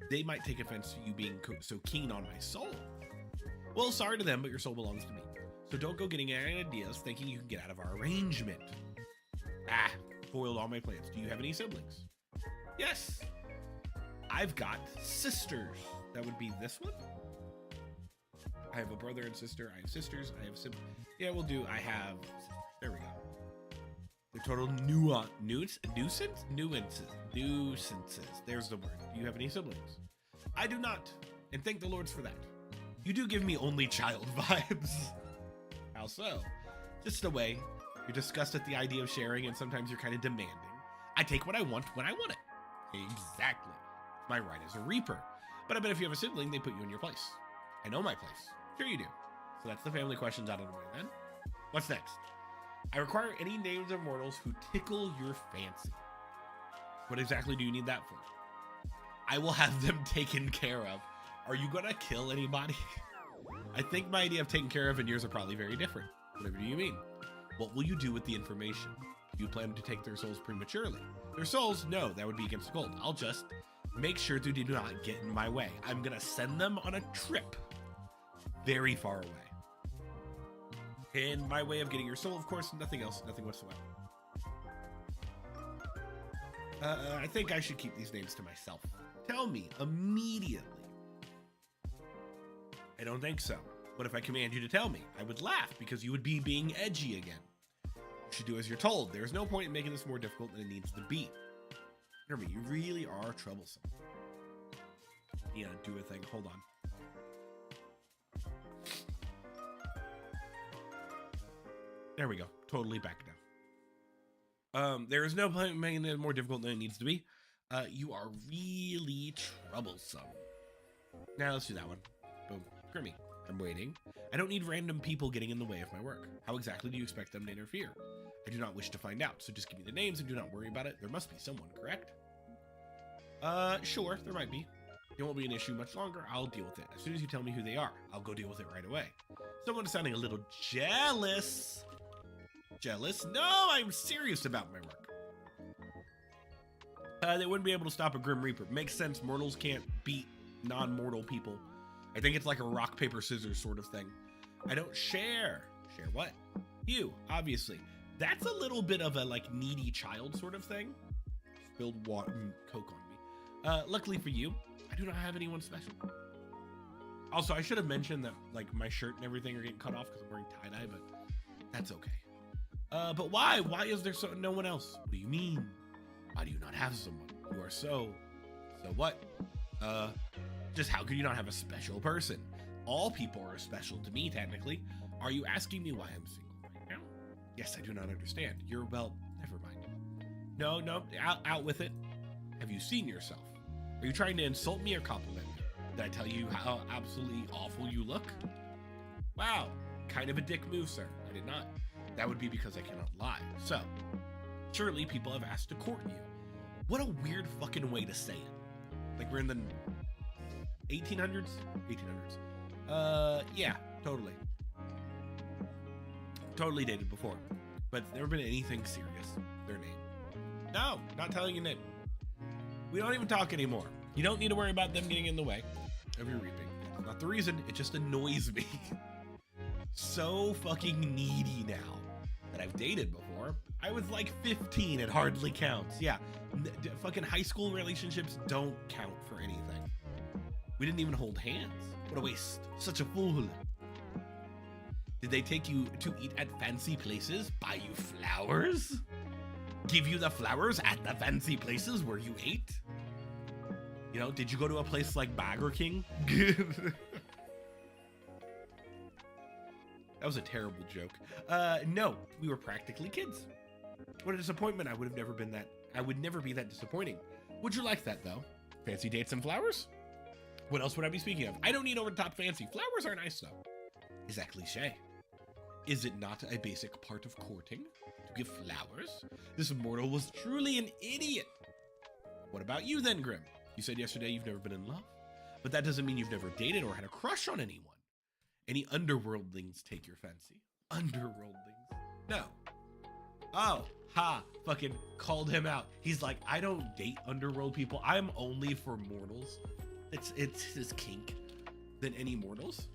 they might take offense to you being so keen on my soul. Well, sorry to them, but your soul belongs to me. So don't go getting any ideas thinking you can get out of our arrangement. Ah, foiled all my plans. Do you have any siblings? Yes. I've got sisters. That would be this one. I have a brother and sister. I have sisters. I have siblings. Yeah, we'll do. I have. There we go. The total nuisances. There's the word. Do you have any siblings? I do not. And thank the Lords for that. You do give me only child vibes. How so? Just the way you're disgusted at the idea of sharing, and sometimes you're kind of demanding. I take what I want when I want it. Exactly. My right as a reaper. But I bet if you have a sibling, they put you in your place. I know my place. Sure you do. So that's the family questions out of the way then. What's next? I require any names of mortals who tickle your fancy. What exactly do you need that for? I will have them taken care of. Are you gonna kill anybody? I think my idea of taking care of and yours are probably very different. Whatever do you mean? What will you do with the information? Do you plan to take their souls prematurely? Their souls? No, that would be against the gold. I'll just make sure they do not get in my way. I'm gonna send them on a trip very far away. And my way of getting your soul, of course, nothing else, nothing whatsoever. I think I should keep these names to myself. Tell me immediately. I don't think so. What if I command you to tell me? I would laugh because you would be being edgy again. You should do as you're told. There's no point in making this more difficult than it needs to be. Remember, you really are troublesome. Yeah, do a thing. Hold on. There we go. Totally back now. There is no point in making it more difficult than it needs to be. You are really troublesome. Now let's do that one. Boom. Grimmy. I'm waiting. I don't need random people getting in the way of my work. How exactly do you expect them to interfere? I do not wish to find out, so just give me the names and do not worry about it. There must be someone, correct? Sure, there might be. It won't be an issue much longer. I'll deal with it. As soon as you tell me who they are, I'll go deal with it right away. Someone is sounding a little jealous. Jealous? No, I'm serious about my work. They wouldn't be able to stop a Grim Reaper. Makes sense. Mortals can't beat non-mortal people. I think it's like a rock, paper, scissors sort of thing. I don't share. Share what? You, obviously. That's a little bit of a like needy child sort of thing. Spilled water, Coke on me. Luckily for you, I do not have anyone special. Also, I should have mentioned that like my shirt and everything are getting cut off because I'm wearing tie-dye, but that's okay. But why? Why is there no one else? What do you mean? Why do you not have someone? You are so what? Just how could you not have a special person? All people are special to me, technically. Are you asking me why I'm single right now? Yes, I do not understand. Well, never mind. No, out with it. Have you seen yourself? Are you trying to insult me or compliment me? Did I tell you how absolutely awful you look? Wow, kind of a dick move, sir. I did not. That would be because I cannot lie. So, surely people have asked to court you. What a weird fucking way to say it. Like we're in the 1800s? 1800s. Yeah, totally. Totally dated before. But never been anything serious. Their name. No, not telling your name. We don't even talk anymore. You don't need to worry about them getting in the way of your reaping. That's not the reason. It just annoys me. So fucking needy now that I've dated before. I was like 15. It hardly counts. Yeah, Fucking high school relationships don't count for anything. We didn't even hold hands. What a waste. Such a fool. Did they take you to eat at fancy places? Buy you flowers? Give you the flowers at the fancy places where you ate? You know, did you go to a place like Burger King? That was a terrible joke. No, we were practically kids. What a disappointment. I would never be that disappointing. Would you like that though? Fancy dates and flowers? What else would I be speaking of? I don't need over the top fancy. Flowers are nice though. Is that cliche? Is it not a basic part of courting to give flowers? This mortal was truly an idiot. What about you then, Grim? You said yesterday you've never been in love, but that doesn't mean you've never dated or had a crush on anyone. Any underworldlings take your fancy? Underworldlings? No. Oh, ha, fucking called him out. He's like, I don't date underworld people. I'm only for mortals. It's his kink than any mortals.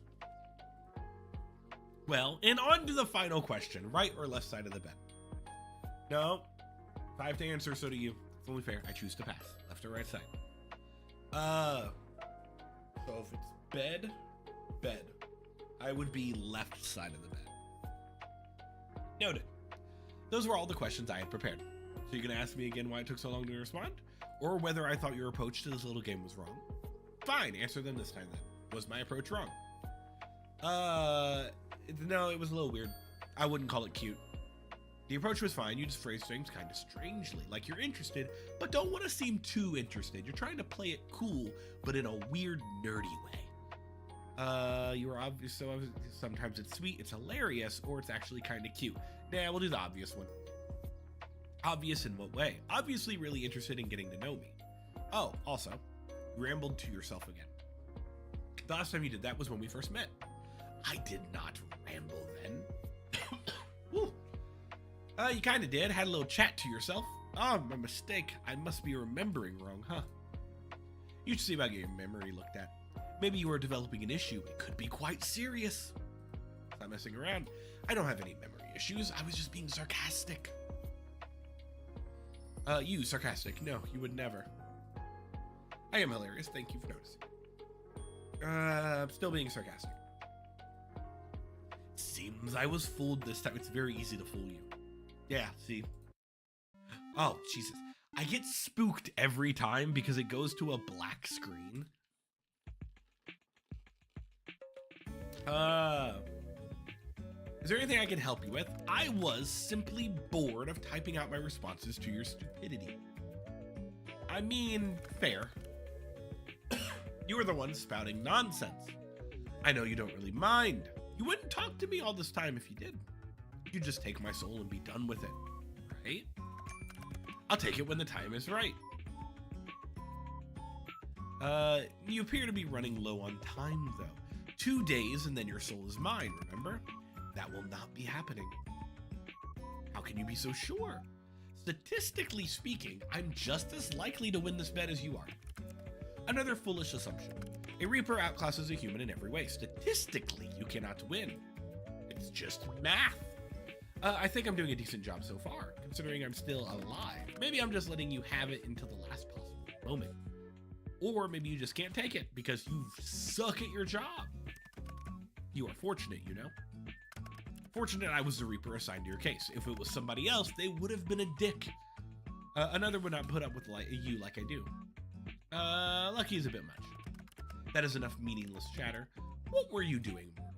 Well, and on to the final question, right or left side of the bed? No, 5 to answer, so do you. It's only fair. I choose to pass. Left or right side? So if it's bed, I would be left side of the bed. Noted. Those were all the questions I had prepared. So you're gonna ask me again why it took so long to respond? Or whether I thought your approach to this little game was wrong? Fine, answer them this time then. Was my approach wrong? No, it was a little weird. I wouldn't call it cute. The approach was fine. You just phrased things kind of strangely, like you're interested, but don't want to seem too interested. You're trying to play it cool, but in a weird, nerdy way. You were obvious, so sometimes it's sweet, it's hilarious, or it's actually kind of cute. Nah, we'll do the obvious one. Obvious in what way? Obviously really interested in getting to know me. Oh, also, you rambled to yourself again. The last time you did that was when we first met. I did not ramble then. Woo. You kind of did. Had a little chat to yourself. Oh, my mistake. I must be remembering wrong, huh? You should see about getting your memory looked at. Maybe you are developing an issue. It could be quite serious. Not messing around. I don't have any memory issues. I was just being sarcastic. You sarcastic? No, you would never. I am hilarious. Thank you for noticing. I'm still being sarcastic. Seems I was fooled this time. It's very easy to fool you. Yeah, see? Oh, Jesus. I get spooked every time because it goes to a black screen. Is there anything I can help you with? I was simply bored of typing out my responses to your stupidity. I mean, fair. You were the one spouting nonsense. I know you don't really mind. You wouldn't talk to me all this time if you did. You'd just take my soul and be done with it, right? I'll take it when the time is right. You appear to be running low on time, though. 2 days and then your soul is mine, remember? That will not be happening. How can you be so sure? Statistically speaking, I'm just as likely to win this bet as you are. Another foolish assumption. A Reaper outclasses a human in every way. Statistically, you cannot win. It's just math. I think I'm doing a decent job so far, considering I'm still alive. Maybe I'm just letting you have it until the last possible moment. Or maybe you just can't take it because you suck at your job. You are fortunate, you know? Fortunate I was the Reaper assigned to your case. If it was somebody else, they would have been a dick. Another would not put up with you like I do. Lucky is a bit much. That is enough meaningless chatter. What were you doing, mortal?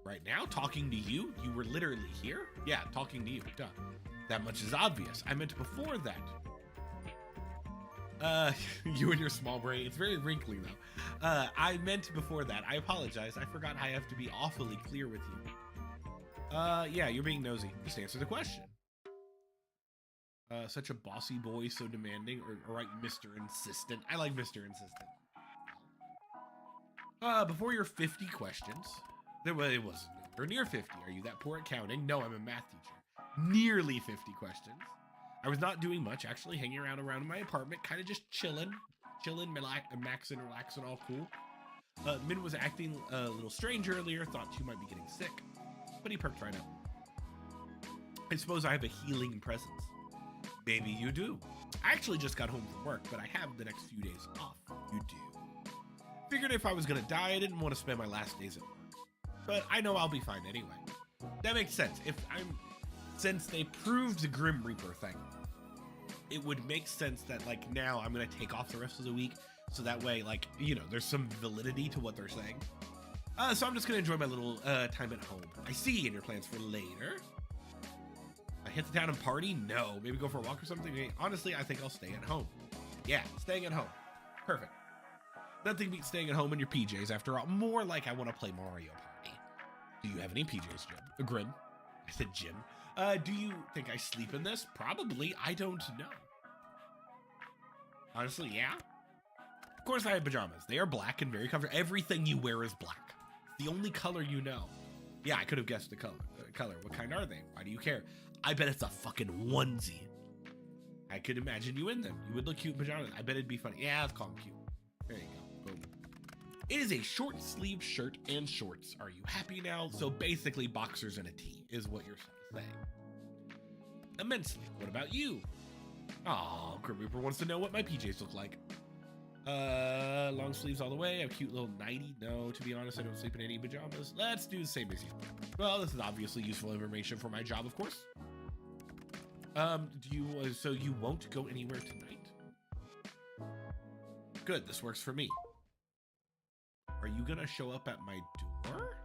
Right now, talking to you? You were literally here? Yeah, talking to you, duh. That much is obvious. I meant before that. You and your small brain. It's very wrinkly, though. I meant before that. I apologize. I forgot I have to be awfully clear with you. Yeah, you're being nosy. Just answer the question. Such a bossy boy, so demanding. Or right, Mr. Insistent. I like Mr. Insistent. Before your 50 questions, it wasn't nowhere near 50. Are you that poor at counting? No, I'm a math teacher. Nearly 50 questions. I was not doing much, actually hanging around my apartment, kind of just chilling, maxing, relaxing, all cool. Min was acting a little strange earlier, thought she might be getting sick, but he perked right up. I suppose I have a healing presence. Maybe you do. I actually just got home from work, but I have the next few days off. You do. Figured if I was gonna die, I didn't want to spend my last days at work. But I know I'll be fine anyway. That makes sense. Since they proved the Grim Reaper thing, it would make sense that like now I'm gonna take off the rest of the week, so that way, like, you know, there's some validity to what they're saying. So I'm just gonna enjoy my little time at home. I see in your plans for later. I hit the town and party? No. Maybe go for a walk or something? Honestly, I think I'll stay at home. Yeah, staying at home. Perfect. Nothing beats staying at home in your PJs after all. More like I want to play Mario Party. Do you have any PJs, Jim? Grim. I said Jim. Do you think I sleep in this? Probably. I don't know. Honestly, yeah. Of course I have pajamas. They are black and very comfortable. Everything you wear is black. The only color you know. Yeah, I could have guessed the color. What kind are they? Why do you care? I bet it's a fucking onesie. I could imagine you in them. You would look cute in pajamas. I bet it'd be funny. Yeah, let's call them cute. There you go. Boom. It is a short sleeve shirt and shorts. Are you happy now? So basically boxers and a tee is what you're saying. Immensely. What about you? Oh, Grim Reaper wants to know what my PJs look like. Long sleeves all the way. I have a cute little nightie. No, to be honest, I don't sleep in any pajamas. Let's do the same as you. Well, this is obviously useful information for my job, of course. So you won't go anywhere tonight? Good, this works for me. Are you gonna show up at my door?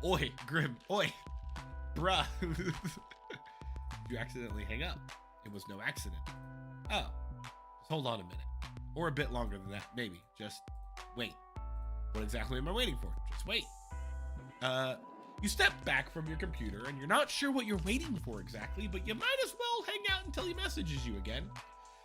Oi, Grim, oi, bruh. You accidentally hang up. It was no accident. Oh, just hold on a minute. Or a bit longer than that, maybe. Just wait. What exactly am I waiting for? Just wait. You step back from your computer and you're not sure what you're waiting for exactly, but you might as well hang out until he messages you again.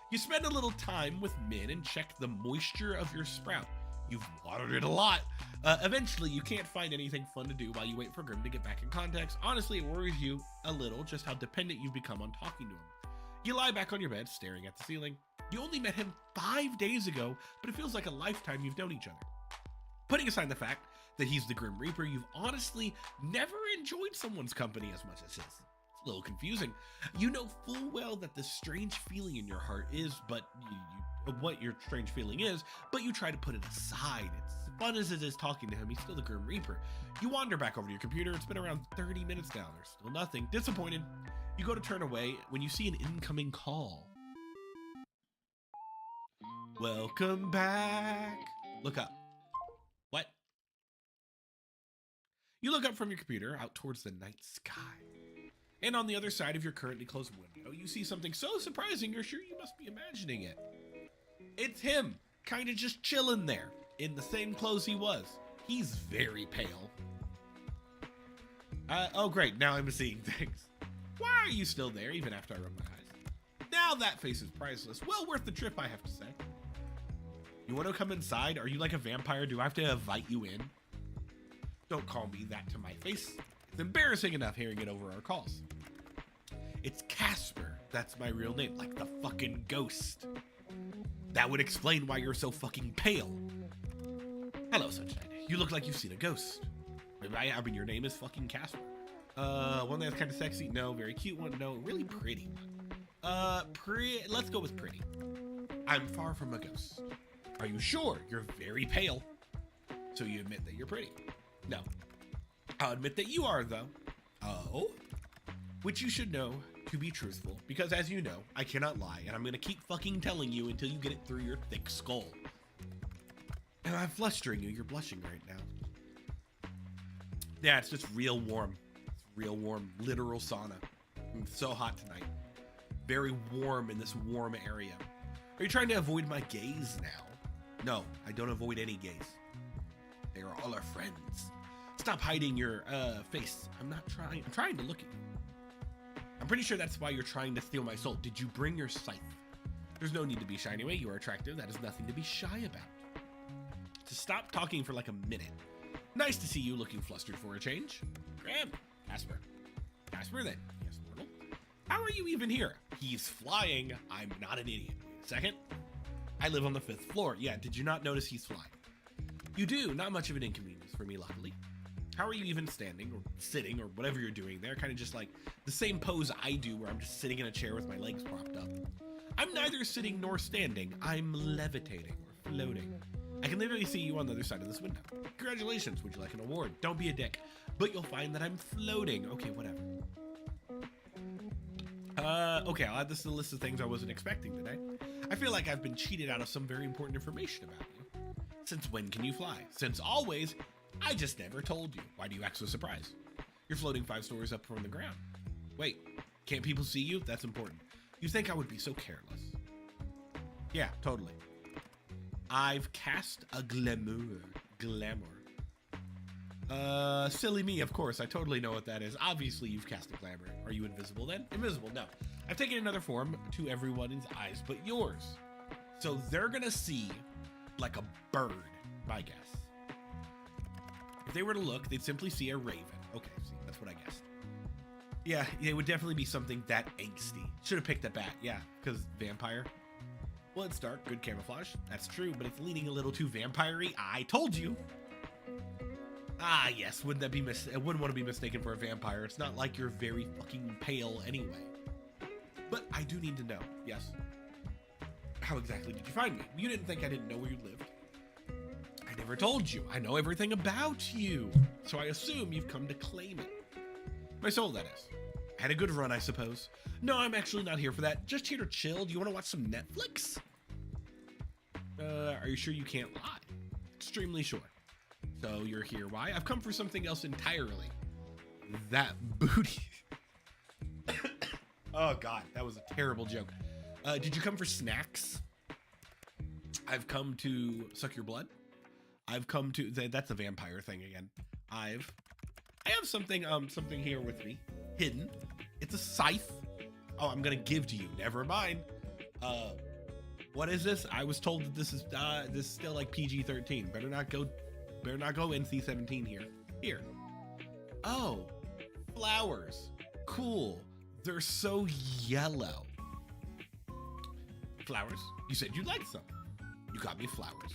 You spend a little time with Min and check the moisture of your sprout. You've watered it a lot. Eventually, you can't find anything fun to do while you wait for Grim to get back in context. Honestly, it worries you a little just how dependent you've become on talking to him. You lie back on your bed, staring at the ceiling. You only met him 5 days ago, but it feels like a lifetime you've known each other. Putting aside the fact that he's the Grim Reaper, you've honestly never enjoyed someone's company as much as his. It's a little confusing. You know full well that this strange feeling in your heart is, but what your strange feeling is, but you try to put it aside. It's fun as it is talking to him, he's still the Grim Reaper. You wander back over to your computer. It's been around 30 minutes now. There's still nothing. Disappointed. You go to turn away when you see an incoming call. Welcome back. Look up. What? You look up from your computer out towards the night sky. And on the other side of your currently closed window, you see something so surprising you're sure you must be imagining it. It's him, kind of just chilling there, in the same clothes he was. He's very pale. Oh great, now I'm seeing things. Why are you still there, even after I rub my eyes? Now that face is priceless. Well worth the trip, I have to say. You want to come inside? Are you like a vampire? Do I have to invite you in? Don't call me that to my face. It's embarrassing enough hearing it over our calls. It's Casper. That's my real name, like the fucking ghost. That would explain why you're so fucking pale. Hello, Sunshine. You look like you've seen a ghost. I mean, your name is fucking Casper. One that's kind of sexy? No. Very cute one? No. Really pretty one? Let's go with pretty. I'm far from a ghost. Are you sure? You're very pale. So you admit that you're pretty? No. I'll admit that you are, though. Oh? Which you should know to be truthful, because as you know, I cannot lie, and I'm gonna keep fucking telling you until you get it through your thick skull. And I'm flustering you. You're blushing right now. Yeah, it's just real warm. It's real warm. Literal sauna. It's so hot tonight. Very warm in this warm area. Are you trying to avoid my gaze now? No, I don't avoid any gaze. They are all our friends. Stop hiding your face. I'm not trying. I'm trying to look at you. I'm pretty sure that's why you're trying to steal my soul. Did you bring your scythe? There's no need to be shy anyway. You are attractive. That is nothing to be shy about. To stop talking for like a minute. Nice to see you looking flustered for a change. Graham. Casper. Casper then. Yes, mortal. How are you even here? He's flying. I'm not an idiot. Wait a second. I live on the 5th floor. Yeah, did you not notice he's flying? You do. Not much of an inconvenience for me, luckily. How are you even standing or sitting or whatever you're doing there? Kind of just like the same pose I do where I'm just sitting in a chair with my legs propped up. I'm neither sitting nor standing. I'm levitating or floating. I can literally see you on the other side of this window. Congratulations, would you like an award? Don't be a dick. But you'll find that I'm floating. Okay, whatever. Okay, I'll add this to the list of things I wasn't expecting today. I feel like I've been cheated out of some very important information about you. Since when can you fly? Since always. I just never told you. Why do you act so surprised? You're floating 5 stories up from the ground. Wait, can't people see you? That's important. You think I would be so careless? Yeah, totally. I've cast a glamour. Silly me, of course. I totally know what that is. Obviously, you've cast a glamour. Are you invisible then? Invisible, no. I've taken another form to everyone's eyes but yours. So they're gonna see like a bird, my guess. If they were to look, they'd simply see a raven. Okay, see, that's what I guessed. Yeah, it would definitely be something that angsty. Should have picked a bat, yeah, because vampire. Well, it's dark, good camouflage. That's true, but it's leaning a little too vampire-y. I told you. Ah, yes, wouldn't that be I wouldn't want to be mistaken for a vampire. It's not like you're very fucking pale anyway. But I do need to know, yes. How exactly did you find me? You didn't think I didn't know where you lived. I never told you. I know everything about you. So I assume you've come to claim it. My soul, that is. Had a good run, I suppose. No, I'm actually not here for that. Just here to chill. Do you want to watch some Netflix? Are you sure you can't lie? Extremely sure. So you're here. Why? I've come for something else entirely. That booty. Oh, God. That was a terrible joke. Did you come for snacks? I've come to suck your blood. I've come to... That's a vampire thing again. I have something here with me. Hidden. It's a scythe. Oh, I'm gonna give to you. Never mind. What is this? I was told that this is still like PG-13. Better not go NC-17 here. Here. Oh, flowers. Cool. They're so yellow. Flowers? You said you liked some. You got me flowers.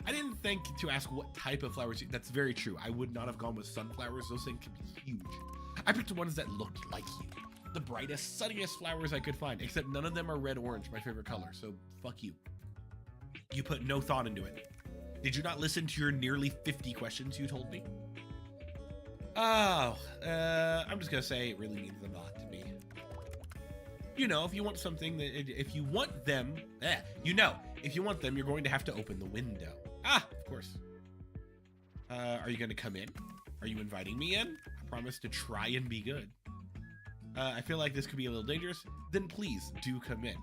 I didn't think to ask what type of flowers. That's very true. I would not have gone with sunflowers. Those things can be huge. I picked ones that looked like you. The brightest, sunniest flowers I could find, except none of them are red-orange, my favorite color, so fuck you. You put no thought into it. Did you not listen to your nearly 50 questions you told me? Oh, I'm just gonna say it really means a lot to me. You know, if you want something, if you want them, if you want them, you're going to have to open the window. Ah, of course. Are you gonna come in? Are you inviting me in? I promise to try and be good. I feel like this could be a little dangerous. Then please do come in.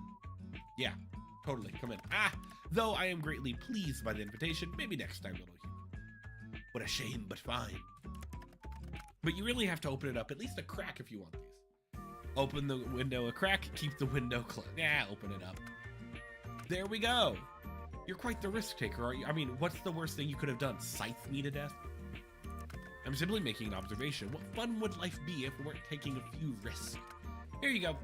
Yeah, totally, come in. Ah, though I am greatly pleased by the invitation. Maybe next time, little human. What a shame, but fine. But you really have to open it up, at least a crack if you want these. Open the window a crack, keep the window closed. Yeah, open it up. There we go. You're quite the risk taker, aren't you? I mean, what's the worst thing you could have done? Scythe me to death? I'm simply making an observation. What fun would life be if we weren't taking a few risks? Here you go.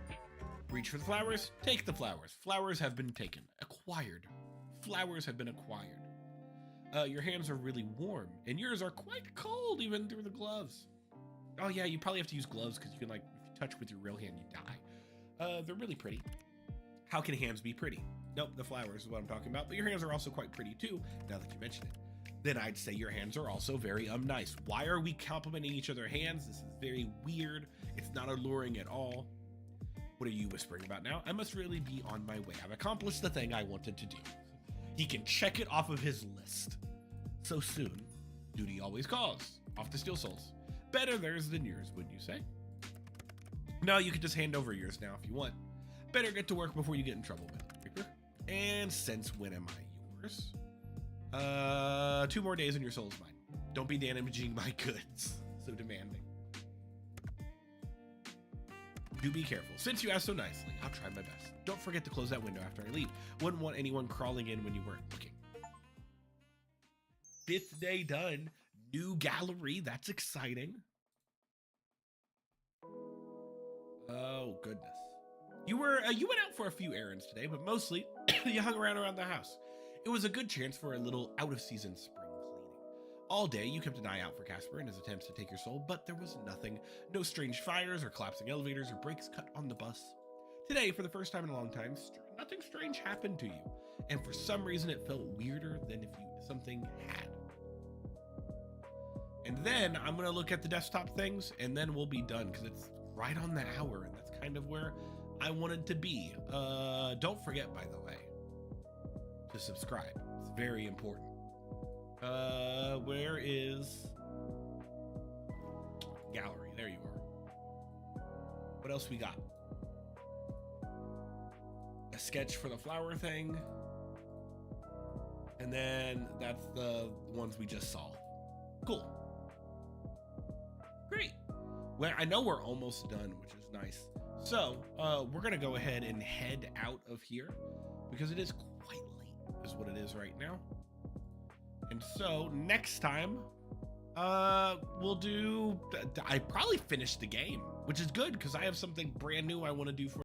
Reach for the flowers, take the flowers. Flowers have been taken, acquired. Flowers have been acquired. Your hands are really warm, and yours are quite cold even through the gloves. Oh yeah, you probably have to use gloves because you can, like, if you touch with your real hand, you die. They're really pretty. How can hands be pretty? Nope, the flowers is what I'm talking about, but your hands are also quite pretty too, now that you mention it. Then I'd say your hands are also very nice. Why are we complimenting each other's hands? This is very weird. It's not alluring at all. What are you whispering about now? I must really be on my way. I've accomplished the thing I wanted to do. He can check it off of his list. So soon, duty always calls. Off to steal souls. Better theirs than yours, wouldn't you say? No, you could just hand over yours now if you want. Better get to work before you get in trouble, Reaper. And since when am I yours? 2 more days and your soul's mine. Don't be damaging my goods. So demanding. Do be careful. Since you asked so nicely, I'll try my best. Don't forget to close that window after I leave. Wouldn't want anyone crawling in when you weren't looking. 5th day done. New gallery. That's exciting. Oh, goodness. You went out for a few errands today, but mostly you hung around the house. It was a good chance for a little out-of-season spring cleaning. All day, you kept an eye out for Casper and his attempts to take your soul, but there was nothing. No strange fires or collapsing elevators or brakes cut on the bus. Today, for the first time in a long time, nothing strange happened to you, and for some reason it felt weirder than if something had. And then I'm gonna look at the desktop things, and then we'll be done, because it's right on the hour, and that's kind of where I wanted to be. Don't forget, by the way, to subscribe. It's very important. Where is gallery? There you are. What else we got? A sketch for the flower thing. And then that's the ones we just saw. Cool. Great. Well, I know we're almost done, which is nice. So, we're gonna go ahead and head out of here because it is quite late, is what it is right now. And so next time, we'll do, I probably finished the game, which is good because I have something brand new I want to do for